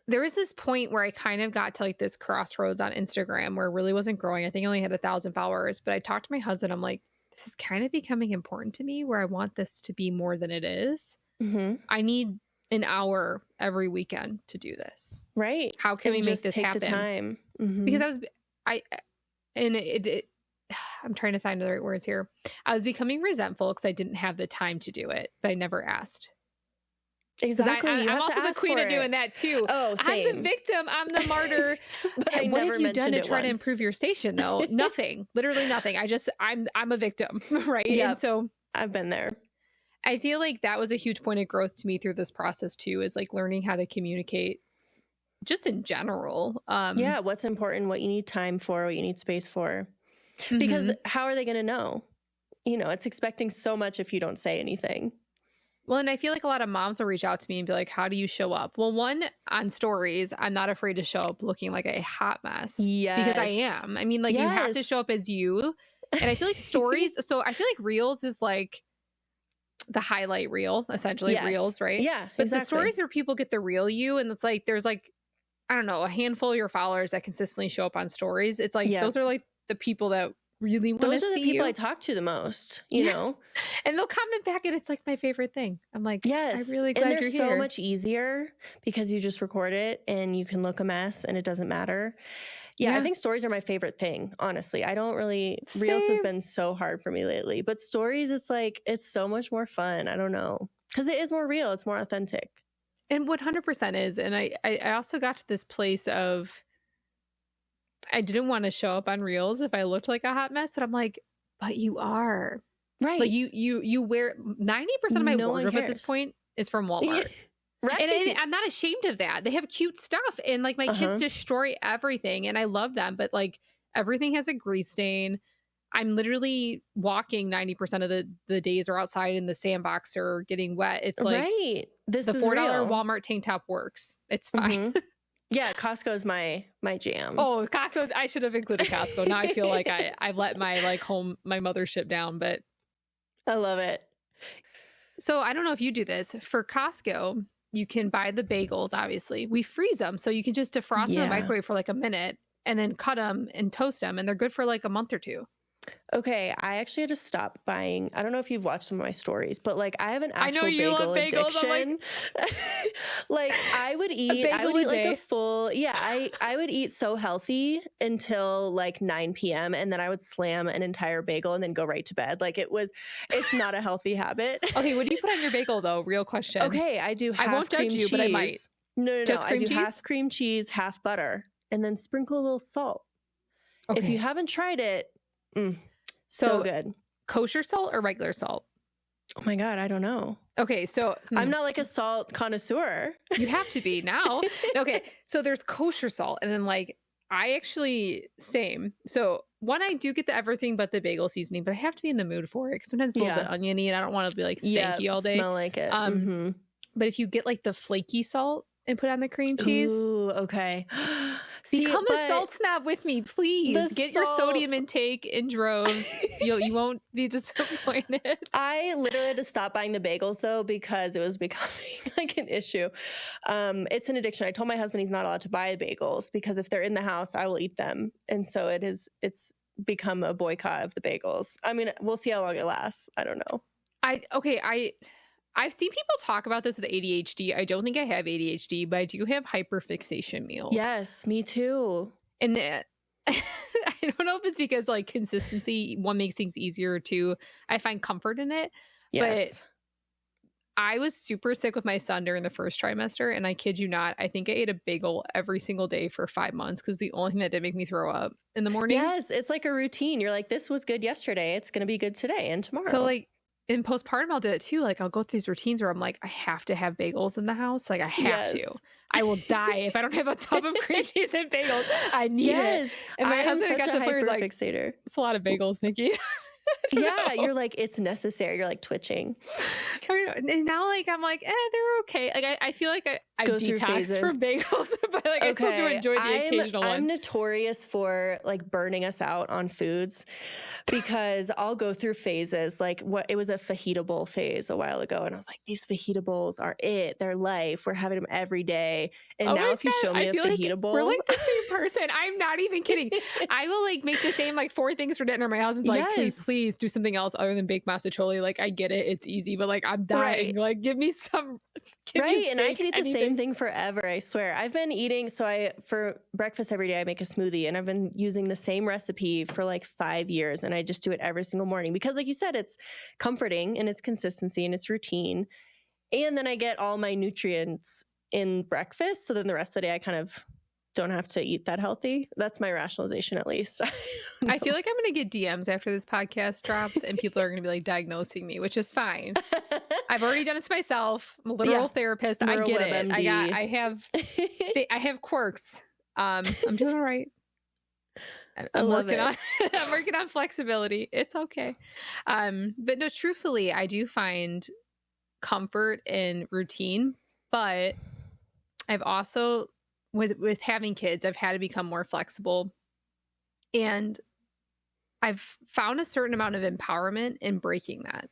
There was this point where I kind of got to like this crossroads on Instagram where it really wasn't growing. I think I only had 1,000 followers, but I talked to my husband. I'm like, this is kind of becoming important to me where I want this to be more than it is. I need an hour every weekend to do this. Right. How can we make this happen? The time. Because I'm trying to find the right words here. I was becoming resentful because I didn't have the time to do it, but I never asked. Exactly. I'm also the queen of doing that too. Oh, same. I'm the victim. I'm the martyr. But I what never have you done to try once. to improve your station though? Nothing. Literally nothing. I'm a victim, right? Yep. And so I've been there. I feel like that was a huge point of growth to me through this process too, is like learning how to communicate just in general. What's important, what you need time for, what you need space for. Because how are they going to know? It's expecting so much if you don't say anything. Well, and I feel like a lot of moms will reach out to me and be like, how do you show up? Well, one, on stories, I'm not afraid to show up looking like a hot mess. Yes. Because I am. I mean, like you have to show up as you. And I feel like stories, so I feel like reels is like the highlight reel, essentially reels, right? Yeah, But exactly. the stories where people get the real you, and it's like, there's like, I don't know, a handful of your followers that consistently show up on stories. It's like, those are like the people that really want to see you. Those are the people I talk to the most, you know? And they'll comment back and it's like my favorite thing. I'm like, yes. I'm really glad you're here. And they're so much easier because you just record it and you can look a mess and it doesn't matter. Yeah, I think stories are my favorite thing, honestly. I don't really, reels have been so hard for me lately. But stories, it's like, it's so much more fun. I don't know. Because it is more real. It's more authentic. And 100% is. And I also got to this place of, I didn't want to show up on reels if I looked like a hot mess, but I'm like, but you are. Right. Like you wear 90% of my wardrobe at this point is from Walmart. Right. And I'm not ashamed of that. They have cute stuff and like my kids destroy everything and I love them, but like everything has a grease stain. I'm literally walking 90% of the days are outside in the sandbox or getting wet. It's like this the is $4 real. Walmart tank top works. It's fine. Yeah, Costco's my jam. Oh, Costco! I should have included Costco. Now I feel like I've let my like my mothership down, but I love it. So I don't know if you do this. For Costco, you can buy the bagels, obviously. We freeze them. So you can just defrost them in the Yeah. microwave for like a minute and then cut them and toast them. And they're good for like a month or two. Okay, I actually had to stop buying. I don't know if you've watched some of my stories, but like I have an I know actual you love bagel bagels. I'm like, addiction. Like I would eat bagel a like a day. full, yeah, I would eat so healthy until like 9 p.m. and then I would slam an entire bagel and then go right to bed. Like it's not a healthy habit. Okay, what do you put on your bagel though? Real question. Okay, I do I half won't cream judge you, cheese. but I might. No. Just I cream do cheese? half cream cheese, half butter, and then sprinkle a little salt. Okay. If you haven't tried it, so So- good. Kosher salt or regular salt? Oh my God, I don't know. Okay, so I'm not like a salt connoisseur. you have to be now. Okay, so there's kosher salt, and then like I actually same. So one, I do get the everything but the bagel seasoning, but I have to be in the mood for it. 'Cause sometimes it's a little bit oniony, and I don't want to be like stanky all day. Smell like it. But if you get like the flaky salt and put on the cream cheese, Ooh, okay. See, become a but salt snob with me, please. the Get your sodium salt- intake in droves. You won't be disappointed. I literally had to stop buying the bagels though because it was becoming like an issue. It's an addiction. I told my husband he's not allowed to buy bagels because if they're in the house, I will eat them. And so it's become a boycott of the bagels. I mean, we'll see how long it lasts. I don't know. I've seen people talk about this with ADHD. I don't think I have ADHD, but I do have hyperfixation meals. Yes, me too. And I don't know if it's because like consistency, one makes things easier, two, I find comfort in it. Yes. I was super sick with my son during the first trimester, and I kid you not, I think I ate a bagel every single day for 5 months because the only thing that did make me throw up in the morning. Yes, it's like a routine. You're like, this was good yesterday. It's going to be good today and tomorrow. So like in postpartum, I'll do it too. Like I'll go through these routines where I'm like, I have to have bagels in the house. Like I have to. I will die if I don't have a tub of cream cheese and bagels. I need it. And my husband got to the point where he's like, fixator. it's a lot of bagels, Nikki. Yeah, you're like, it's necessary. You're like twitching. And now like I'm like, they're okay. Like I feel like I Go through detoxed phases. from bagels, but like I still do enjoy the occasional one. I'm notorious for like burning us out on foods because I'll go through phases. Like it was a fajita bowl phase a while ago, and I was like, these fajita bowls are it. They're life. We're having them every day. And now if you show me a fajita bowl, we're like the same person. I'm not even kidding. I will like make the same like 4 things for dinner in my house. It's like, can you please do something else other than bake masticholi? Like I get it, it's easy, but like I'm dying. Like give me some. And I can eat the same thing forever. I swear. I've been eating. So for breakfast every day I make a smoothie, and I've been using the same recipe for like 5 years, and I just do it every single morning because, like you said, it's comforting and it's consistency and it's routine. And then I get all my nutrients in breakfast. So then the rest of the day I kind of don't have to eat that healthy. That's my rationalization, at least. I feel like I'm going to get DMs after this podcast drops, and people are going to be like diagnosing me, which is fine. I've already done it to myself. I'm a literal therapist. I get it. MD. I have quirks. I'm doing all right. I'm working on flexibility. It's okay. But no, truthfully, I do find comfort in routine, but I've also with having kids, I've had to become more flexible, and I've found a certain amount of empowerment in breaking that.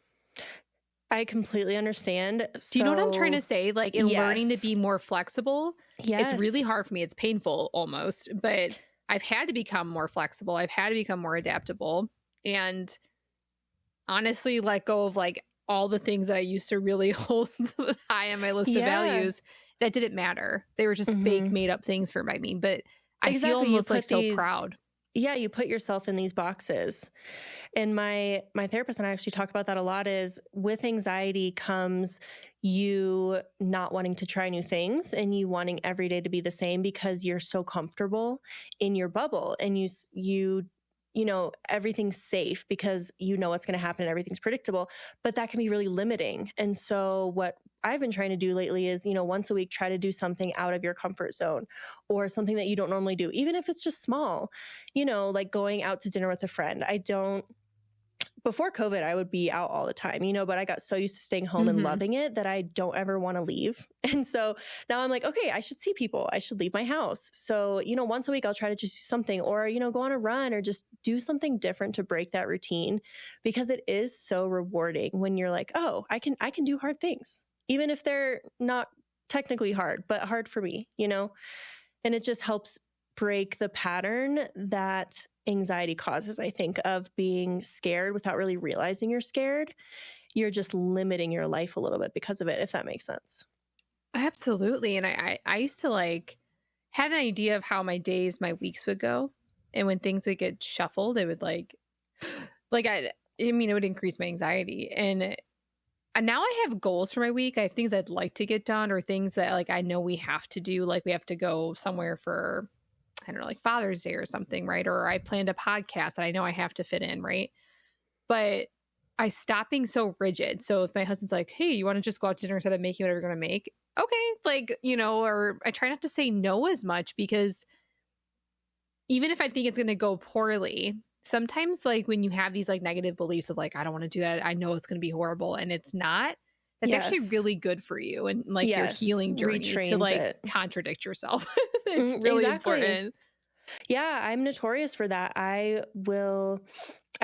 I completely understand. Do you know what I'm trying to say? Like in learning to be more flexible, it's really hard for me. It's painful almost, but I've had to become more flexible. I've had to become more adaptable, and honestly let go of like all the things that I used to really hold high on my list of values that didn't matter. They were just fake made up things for me. But I feel almost like so proud. Yeah, you put yourself in these boxes. And my therapist and I actually talk about that a lot, is with anxiety comes you not wanting to try new things and you wanting every day to be the same because you're so comfortable in your bubble, and you know, everything's safe because you know what's going to happen and everything's predictable, but that can be really limiting. And so what I've been trying to do lately is, you know, once a week, try to do something out of your comfort zone or something that you don't normally do, even if it's just small, you know, like going out to dinner with a friend. Before COVID, I would be out all the time, but I got so used to staying home and Mm-hmm. loving it that I don't ever want to leave. And so now I'm like, okay, I should see people. I should leave my house. So, once a week, I'll try to just do something or, go on a run or just do something different to break that routine, because it is so rewarding when you're like, oh, I can do hard things, even if they're not technically hard, but hard for me, and it just helps break the pattern that anxiety causes, I think, of being scared without really realizing you're scared. You're just limiting your life a little bit because of it, if that makes sense. Absolutely. And I used to like have an idea of how my days, my weeks would go. And when things would get shuffled, it would it would increase my anxiety. And now I have goals for my week. I have things I'd like to get done or things that like I know we have to do. Like we have to go somewhere for, I don't know, like Father's Day or something, right? Or I planned a podcast that I know I have to fit in, right? But I stop being so rigid. So if my husband's like, hey, you want to just go out to dinner instead of making whatever you're going to make? Okay. Or I try not to say no as much, because even if I think it's going to go poorly, sometimes like when you have these like negative beliefs of like, I don't want to do that, I know it's going to be horrible, and it's not, that's actually Yes. really good for you and like your Yes. healing journey to Retrains like it. contradict yourself. It's really Exactly. important. Yeah, I'm notorious for that. I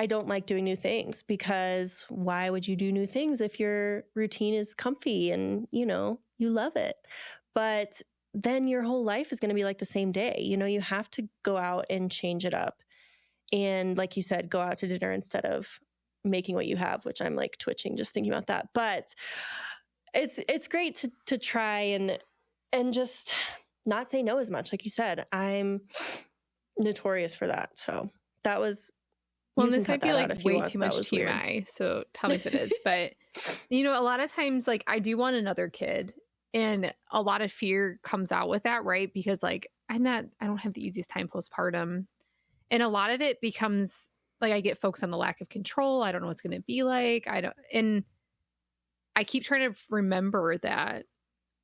don't like doing new things, because why would you do new things if your routine is comfy and, you love it? But then your whole life is going to be like the same day. You have to go out and change it up. And like you said, go out to dinner instead of making what you have, which I'm like twitching just thinking about that. But it's great to try and just not say no as much. Like you said, I'm notorious for that. So that was, Well, you and can this cut might be that out like if you way want. too That much was weird. TMI, so tell me if it is. But a lot of times like I do want another kid, and a lot of fear comes out with that, right? Because like I don't have the easiest time postpartum, and a lot of it becomes like I get focused on the lack of control. I don't know what's going to be like. And I keep trying to remember that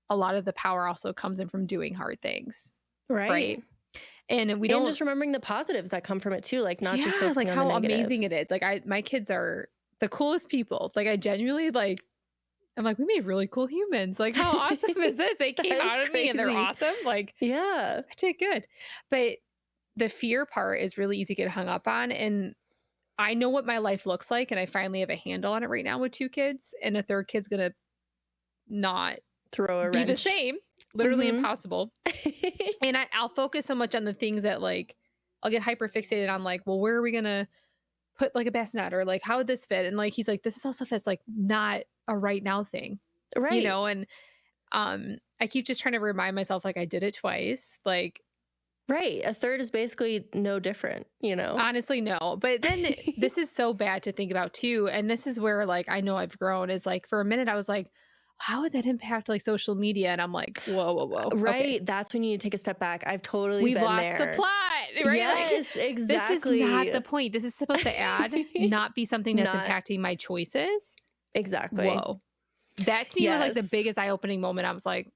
a lot of the power also comes in from doing hard things, right? And we don't just remembering the positives that come from it too, like not just focusing like on how the amazing negatives. it is. Like my kids are the coolest people. Like I genuinely like, I'm like, we made really cool humans. Like how awesome is this? They came That is out of me and they're crazy. awesome. Like Yeah. I did good. But the fear part is really easy to get hung up on. And I know what my life looks like, and I finally have a handle on it right now with 2 kids, and a third kid's gonna not Throw a be wrench. the same. Literally Mhm. impossible. And I'll focus so much on the things that like I'll get hyper fixated on, like, well, where are we gonna put like a bassinet, or like how would this fit? And like he's like, this is all stuff that's like not a right now thing. Right. And I keep just trying to remind myself like I did it twice. Like Right. A third is basically no different, honestly, no. But then this is so bad to think about too. And this is where like I know I've grown, is like for a minute I was like, how would that impact like social media? And I'm like, whoa. Right. Okay. That's when you need to take a step back. I've totally We've been lost there. the plot, right? Yes, like, exactly. This is not the point. This is supposed to add, not be something that's impacting my choices. Exactly. Whoa. That to me was like the biggest eye-opening moment. I was like,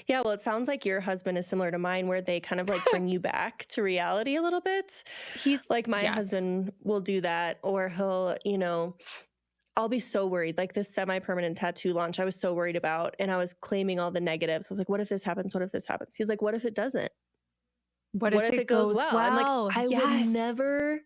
Yeah, well, it sounds like your husband is similar to mine, where they kind of like bring you back to reality a little bit. He's like my husband will do that, or he'll, I'll be so worried. Like this semi-permanent tattoo launch, I was so worried about, and I was claiming all the negatives. I was like, what if this happens? What if this happens? He's like, what if it doesn't? What if it goes well? I'm like, I would never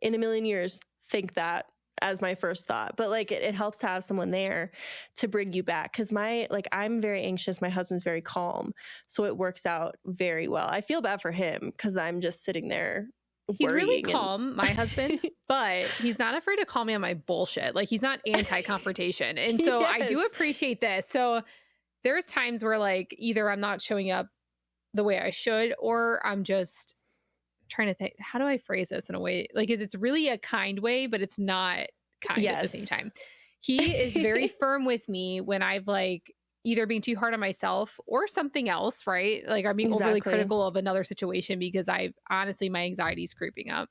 in a million years think that as my first thought, but like it helps to have someone there to bring you back. Cause I'm very anxious. My husband's very calm. So it works out very well. I feel bad for him cause I'm just sitting there. He's really calm, my husband, but he's not afraid to call me on my bullshit. Like he's not anti-confrontation. And so I do appreciate this. So there's times where like either I'm not showing up the way I should, or I'm just trying to think, how do I phrase this in a way? Like, it's really a kind way, but it's not kind at the same time. He is very firm with me when I've like either being too hard on myself or something else, right? Like I'm being overly critical of another situation because honestly, my anxiety is creeping up.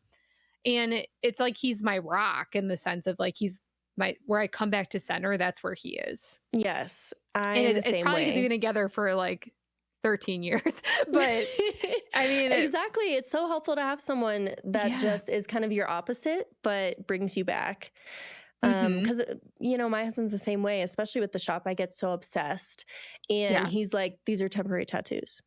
And it's like, he's my rock in the sense of like, he's where I come back to center. That's where he is. Yes. And it's probably because we've been together for like 13 years. But I mean, exactly. It's so helpful to have someone that just is kind of your opposite, but brings you back. Because, my husband's the same way, especially with the shop. I get so obsessed. And he's like, these are temporary tattoos.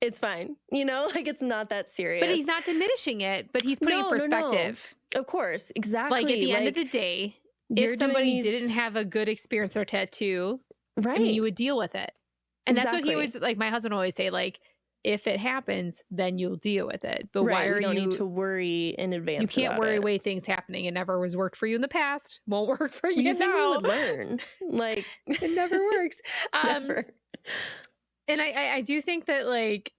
It's fine. Like it's not that serious. But he's not diminishing it, but he's putting perspective. No. Of course. Exactly. Like at the end of the day, if somebody didn't have a good experience with their tattoo, right. I mean, you would deal with it. And that's what he always, like my husband always say, like, if it happens, then you'll deal with it. But why are you... don't need to worry in advance. You can't worry away things happening. It never was worked for you in the past. Won't work for you now. Think we would learn. Like, it never works. Never. And I do think that, like,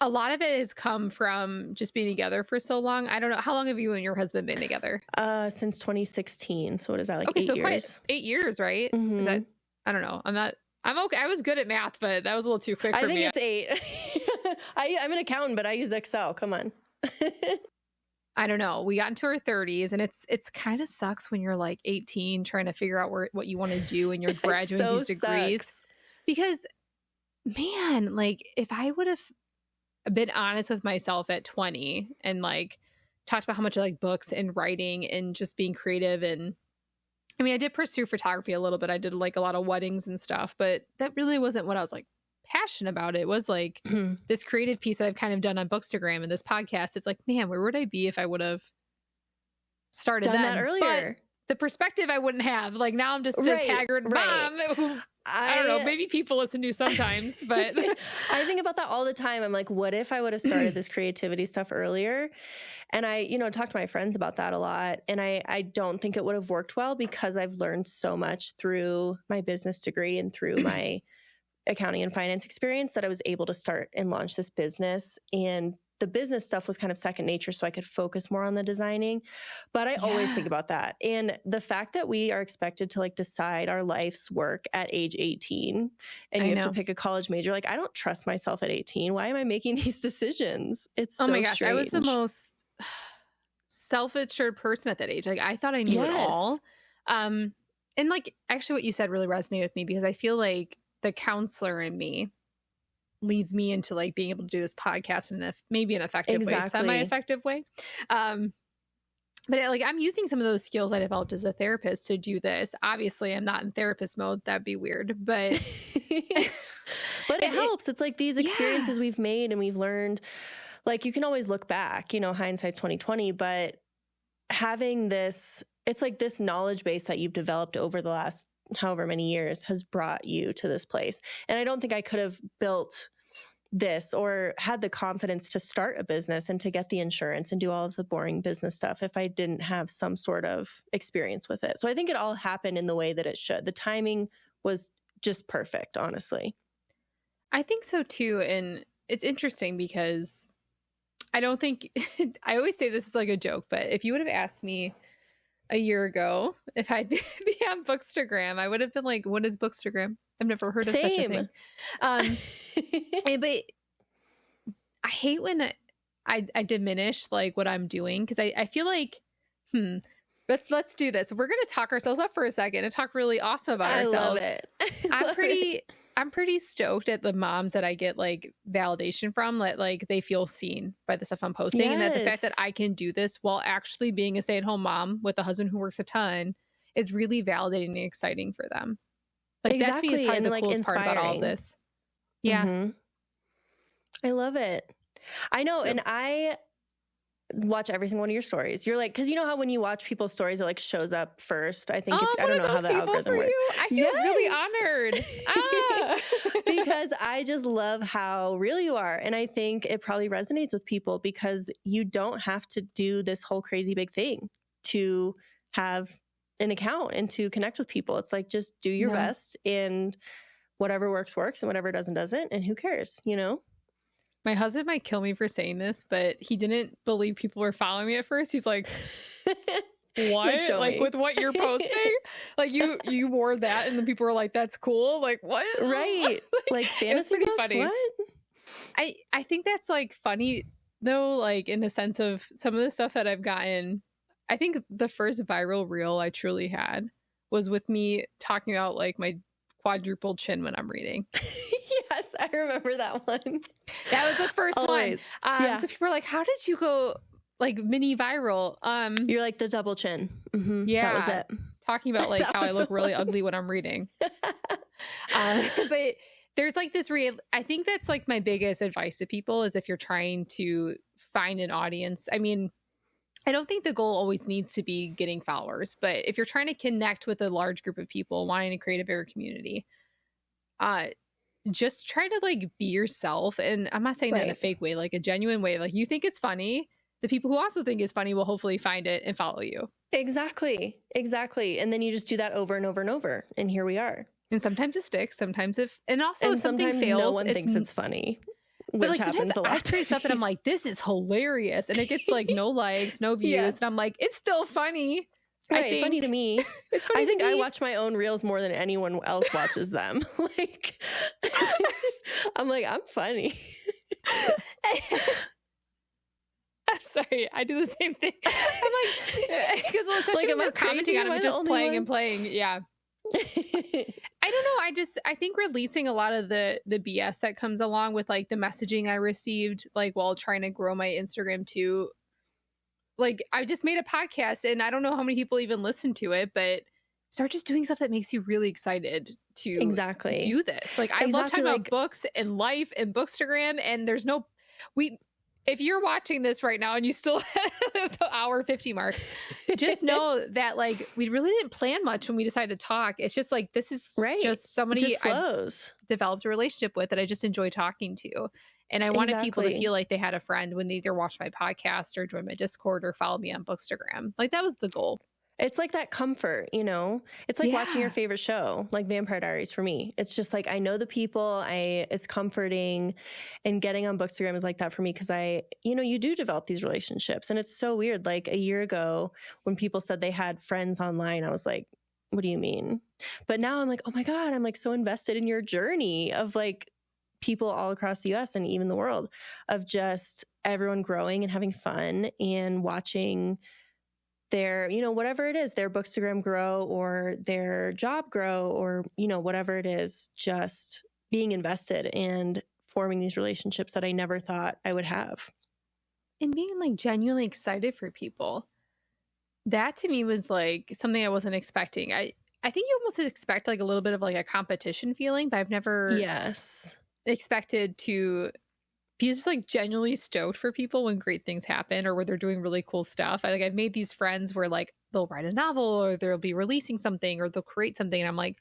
a lot of it has come from just being together for so long. I don't know. How long have you and your husband been together? Since 2016. So what is that, like 8 years? Quite 8 years, right? Mm-hmm. That, I don't know. I'm okay. I was good at math, but that was a little too quick for me. I think it's 8. I'm an accountant, but I use Excel. Come on. I don't know. We got into our 30s, and it's kind of sucks when you're like 18 trying to figure out what you want to do and you're graduating these degrees. Sucks. Because, man, like if I would have been honest with myself at 20 and like talked about how much I like books and writing and just being creative, and I mean, I did pursue photography a little bit. I did like a lot of weddings and stuff, but that really wasn't what I was like passionate about. It was like this creative piece that I've kind of done on Bookstagram and this podcast. It's like, man, where would I be if I would have started done that earlier? But the perspective I wouldn't have. Like now I'm just this haggard mom who I don't know, maybe people listen to sometimes, but I think about that all the time. I'm like, what if I would have started this creativity stuff earlier? And I, talk to my friends about that a lot. And I don't think it would have worked well because I've learned so much through my business degree and through my accounting and finance experience that I was able to start and launch this business. And the business stuff was kind of second nature, so I could focus more on the designing. But I always think about that. And the fact that we are expected to like decide our life's work at age 18 and you have to pick a college major. Like, I don't trust myself at 18. Why am I making these decisions? It's so my gosh, strange. I was the most self-assured person at that age. Like I thought I knew it all. And like actually what you said really resonated with me because I feel like the counselor in me leads me into like being able to do this podcast in maybe an effective way, semi-effective way. But like I'm using some of those skills I developed as a therapist to do this. Obviously, I'm not in therapist mode. That'd be weird, but but it helps. It's like these experiences we've made and we've learned. Like you can always look back, hindsight's 2020, but having this, it's like this knowledge base that you've developed over the last however many years has brought you to this place. And I don't think I could have built this or had the confidence to start a business and to get the insurance and do all of the boring business stuff if I didn't have some sort of experience with it. So I think it all happened in the way that it should. The timing was just perfect, honestly. I think so too. And it's interesting because I don't think, I always say this is like a joke, but if you would have asked me a year ago if I'd be on Bookstagram, I would have been like, what is Bookstagram? I've never heard of such a thing. But I hate when I diminish like what I'm doing because I feel like, let's do this. We're going to talk ourselves up for a second and talk really awesome about ourselves. I love it. I'm pretty stoked at the moms that I get like validation from, that like they feel seen by the stuff I'm posting, and that the fact that I can do this while actually being a stay-at-home mom with a husband who works a ton is really validating and exciting for them. Like that's me is probably the coolest part about all of this. Yeah. Mm-hmm. I love it. I know. And I watch every single one of your stories. You're like, because you know how when you watch people's stories, it like shows up first. I think I don't know how the algorithm works. I feel really honored. Because I just love how real you are. And I think it probably resonates with people because you don't have to do this whole crazy big thing to have an account and to connect with people. It's like, just do your best, and whatever works, and whatever doesn't. And who cares, My husband might kill me for saying this, but he didn't believe people were following me at first. He's like, what? Like with what you're posting? Like you wore that and then people were like, that's cool. Like what? Right. Like fantasy pretty books? Funny. What? I think that's like funny though, like in the sense of some of the stuff that I've gotten. I think the first viral reel I truly had was with me talking about like my quadruple chin when I'm reading. Yes. remember that one. That was the first Always. one. So people are like, how did you go like mini viral? You're like the double chin. Yeah. That was it. Talking about like That how I was look the really one. ugly when I'm reading. But there's like this I think that's like my biggest advice to people is if you're trying to find an audience. I mean, I don't think the goal always needs to be getting followers, but if you're trying to connect with a large group of people wanting to create a bigger community, just try to like be yourself. And I'm not saying that in a fake way, like a genuine way. Like you think it's funny, the people who also think it's funny will hopefully find it and follow you. Exactly. And then you just do that over and over and over. And here we are. And sometimes it sticks. Sometimes if something sometimes fails, no one thinks it's funny. But Which like happens a lot. I've created stuff and I'm like, this is hilarious. And it gets like no likes, no views. And I'm like, it's still funny. Right, it's funny to me. It's funny I think to me. I watch my own reels more than anyone else watches them. Like, I'm like, I'm funny. I'm sorry, I do the same thing. I'm like, because especially when you're commenting on it, just playing and playing. Yeah. I don't know. I think releasing a lot of the BS that comes along with like the messaging I received, like while trying to grow my Instagram too. Like I just made a podcast and I don't know how many people even listen to it, but start just doing stuff that makes you really excited to do this. Like I love talking about books and life and Bookstagram, and there's no if you're watching this right now and you still have the hour 50 mark, just know that like we really didn't plan much when we decided to talk. It's just like this is just somebody I've developed a relationship with that I just enjoy talking to. And I wanted people to feel like they had a friend when they either watched my podcast or joined my Discord or followed me on Bookstagram. Like that was the goal. It's like that comfort, you know? It's like watching your favorite show, like Vampire Diaries for me. It's just like, I know the people, it's comforting, and getting on Bookstagram is like that for me because you do develop these relationships. And it's so weird. Like a year ago when people said they had friends online, I was like, what do you mean? But now I'm like, oh my God, I'm like so invested in your journey of like people all across the US and even the world of just everyone growing and having fun and watching their, whatever it is, their Bookstagram grow or their job grow or, whatever it is, just being invested and forming these relationships that I never thought I would have. And being like genuinely excited for people. That to me was like something I wasn't expecting. I think you almost expect like a little bit of like a competition feeling, but I've never expected to be just like genuinely stoked for people when great things happen or where they're doing really cool stuff. I've made these friends where like they'll write a novel or they'll be releasing something or they'll create something. And I'm like,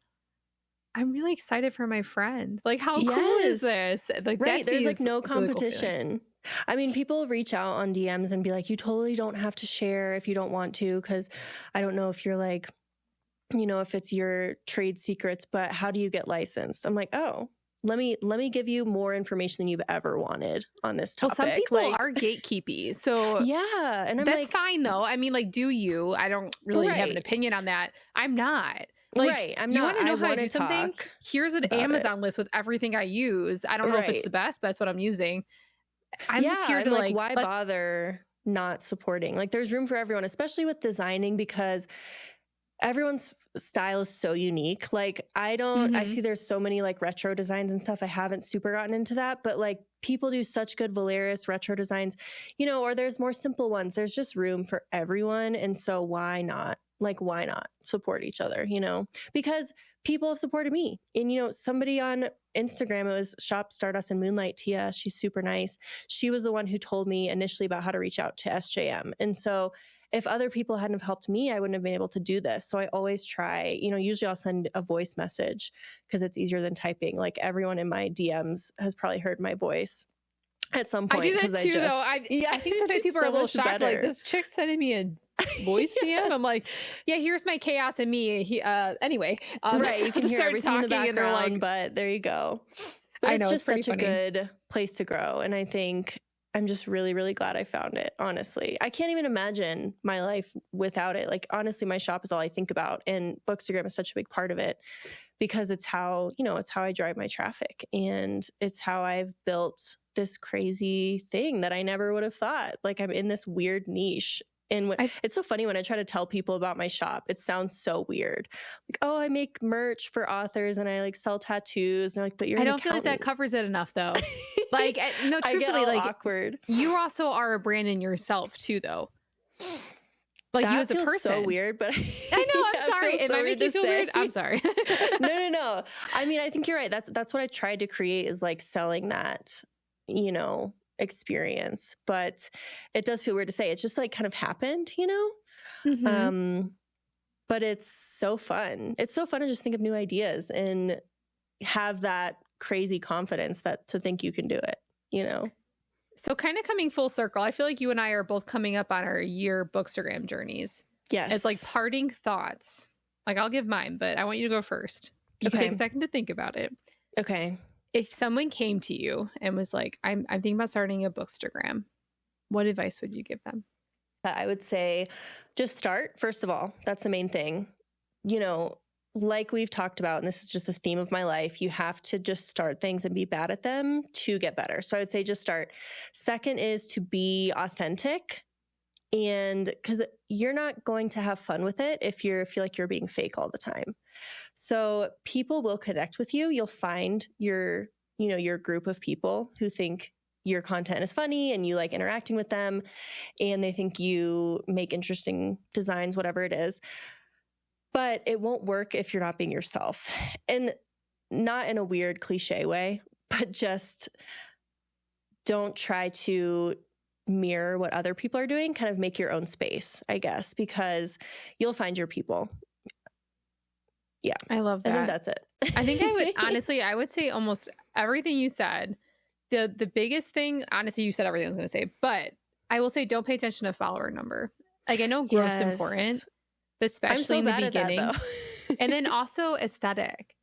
I'm really excited for my friend. Like, how cool is this? Like, there's like no competition. Really cool. I mean, people reach out on DMs and be like, you totally don't have to share if you don't want to, because I don't know if you're like, if it's your trade secrets, but how do you get licensed? I'm like, oh, let me give you more information than you've ever wanted on this topic. Well, some people are gatekeepy. So and I'm that's like, fine though. I mean, like, do you? I don't really have an opinion on that. I'm not. Like, I'm you not. want to know how to do something? Here's an Amazon list with everything I use. I don't know if it's the best, but that's what I'm using. I'm just here to like why bother not supporting? Like, there's room for everyone, especially with designing, because everyone's style is so unique. Like I see there's so many like retro designs and stuff. I haven't super gotten into that, but like people do such good Valerius retro designs, or there's more simple ones. There's just room for everyone. And so why not? Like, why not support each other, because people have supported me. And, somebody on Instagram, it was Shop Stardust and Moonlight Tia. She's super nice. She was the one who told me initially about how to reach out to SJM. And so if other people hadn't have helped me, I wouldn't have been able to do this. So I always try, usually I'll send a voice message because it's easier than typing. Like everyone in my DMs has probably heard my voice at some point. I do that too, though. I think sometimes people are a little shocked. Like, this chick's sending me a voice DM. I'm like, yeah, here's my chaos and me. Anyway. You can hear everything in the background, like, but there you go. But it's just such a good place to grow. And I think I'm just really, really glad I found it, honestly. I can't even imagine my life without it. Like, honestly, my shop is all I think about. And Bookstagram is such a big part of it because it's how, it's how I drive my traffic. And it's how I've built this crazy thing that I never would have thought. Like, I'm in this weird niche And I it's so funny when I try to tell people about my shop, it sounds so weird. Like, oh, I make merch for authors and I like sell tattoos. And I'm like, but you're I an don't feel like that accountant. covers it enough though. Like, no, I get truthfully, all like awkward. you also are a brand in yourself too, though. Like That you as a feels person. so weird, but I know. Yeah, I'm it sorry. feels It so might weird make you to feel weird. say. I'm sorry. No. I mean, I think you're right. That's what I tried to create is like selling that, experience. But it does feel weird to say. It's just like kind of happened, Hmm. But it's so fun. It's so fun to just think of new ideas and have that crazy confidence that to think you can do it. So kind of coming full circle, I feel like you and I are both coming up on our year Bookstagram journeys. It's like Yes. parting thoughts. Like I'll give mine, but I want you to go first. You can take a second to think about it. Okay. If someone came to you and was like, I'm thinking about starting a Bookstagram, what advice would you give them? I would say just start, first of all. That's the main thing. Like we've talked about, and this is just the theme of my life, you have to just start things and be bad at them to get better. So I would say just start. Second is to be authentic. And because you're not going to have fun with it if you feel like you're being fake all the time. So people will connect with you. You'll find your group of people who think your content is funny and you like interacting with them and they think you make interesting designs, whatever it is. But it won't work if you're not being yourself. And not in a weird cliche way, but just don't try to mirror what other people are doing. Kind of make your own space, I guess, because you'll find your people. Yeah. I love that. I think that's it. I think I would honestly, I would say almost everything you said. The biggest thing, honestly, you said everything I was going to say, but I will say don't pay attention to follower number. Like I know growth's important, but especially in the beginning. At that, though. And then also aesthetic.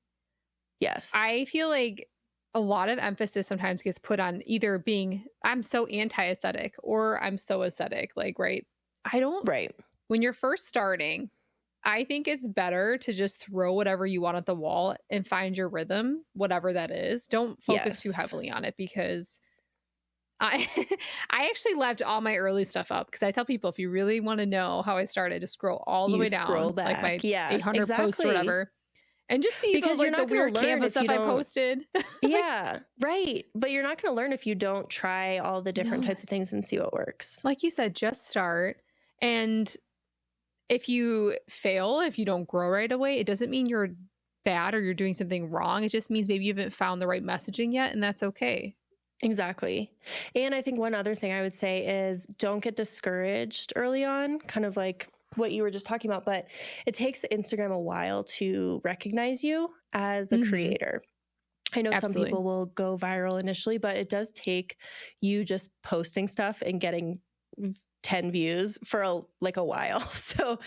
Yes. I feel like a lot of emphasis sometimes gets put on either being I'm so anti-aesthetic or I'm so aesthetic. Like, right. Right. When you're first starting, I think it's better to just throw whatever you want at the wall and find your rhythm, whatever that is. Don't focus too heavily on it because I I actually left all my early stuff up because I tell people if you really want to know how I started, just scroll all the way down, scroll back. like my 800 posts or whatever, and just see because those, like the weird Canva stuff I posted. Yeah, right. But you're not going to learn if you don't try all the different types of things and see what works. Like you said, just start. And if you fail, if you don't grow right away, it doesn't mean you're bad or you're doing something wrong. It just means maybe you haven't found the right messaging yet, and that's okay. Exactly. And I think one other thing I would say is don't get discouraged early on, kind of like what you were just talking about, but it takes Instagram a while to recognize you as a creator. I know some people will go viral initially, but it does take you just posting stuff and getting 10 views for a while. So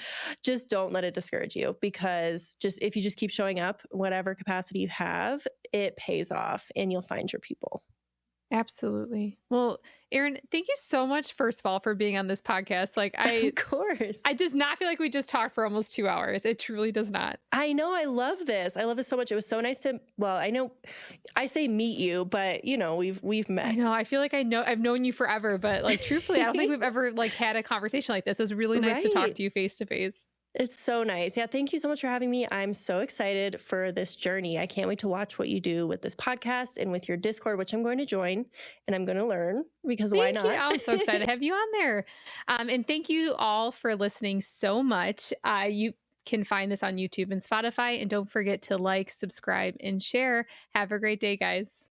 just don't let it discourage you because if you just keep showing up, whatever capacity you have, it pays off and you'll find your people. Absolutely. Well, Erin, thank you so much, first of all, for being on this podcast. Of course. I does not feel like we just talked for almost 2 hours. It truly does not. I know. I love this. I love this so much. It was so nice I know I say meet you, but we've met. I know. I feel like I've known you forever, but truthfully, I don't think we've ever had a conversation like this. It was really nice to talk to you face to face. It's so nice. Yeah. Thank you so much for having me. I'm so excited for this journey. I can't wait to watch what you do with this podcast and with your Discord, which I'm going to join and I'm going to learn because why not? I'm so excited to have you on there. And thank you all for listening so much. You can find this on YouTube and Spotify. And don't forget to like, subscribe, and share. Have a great day, guys.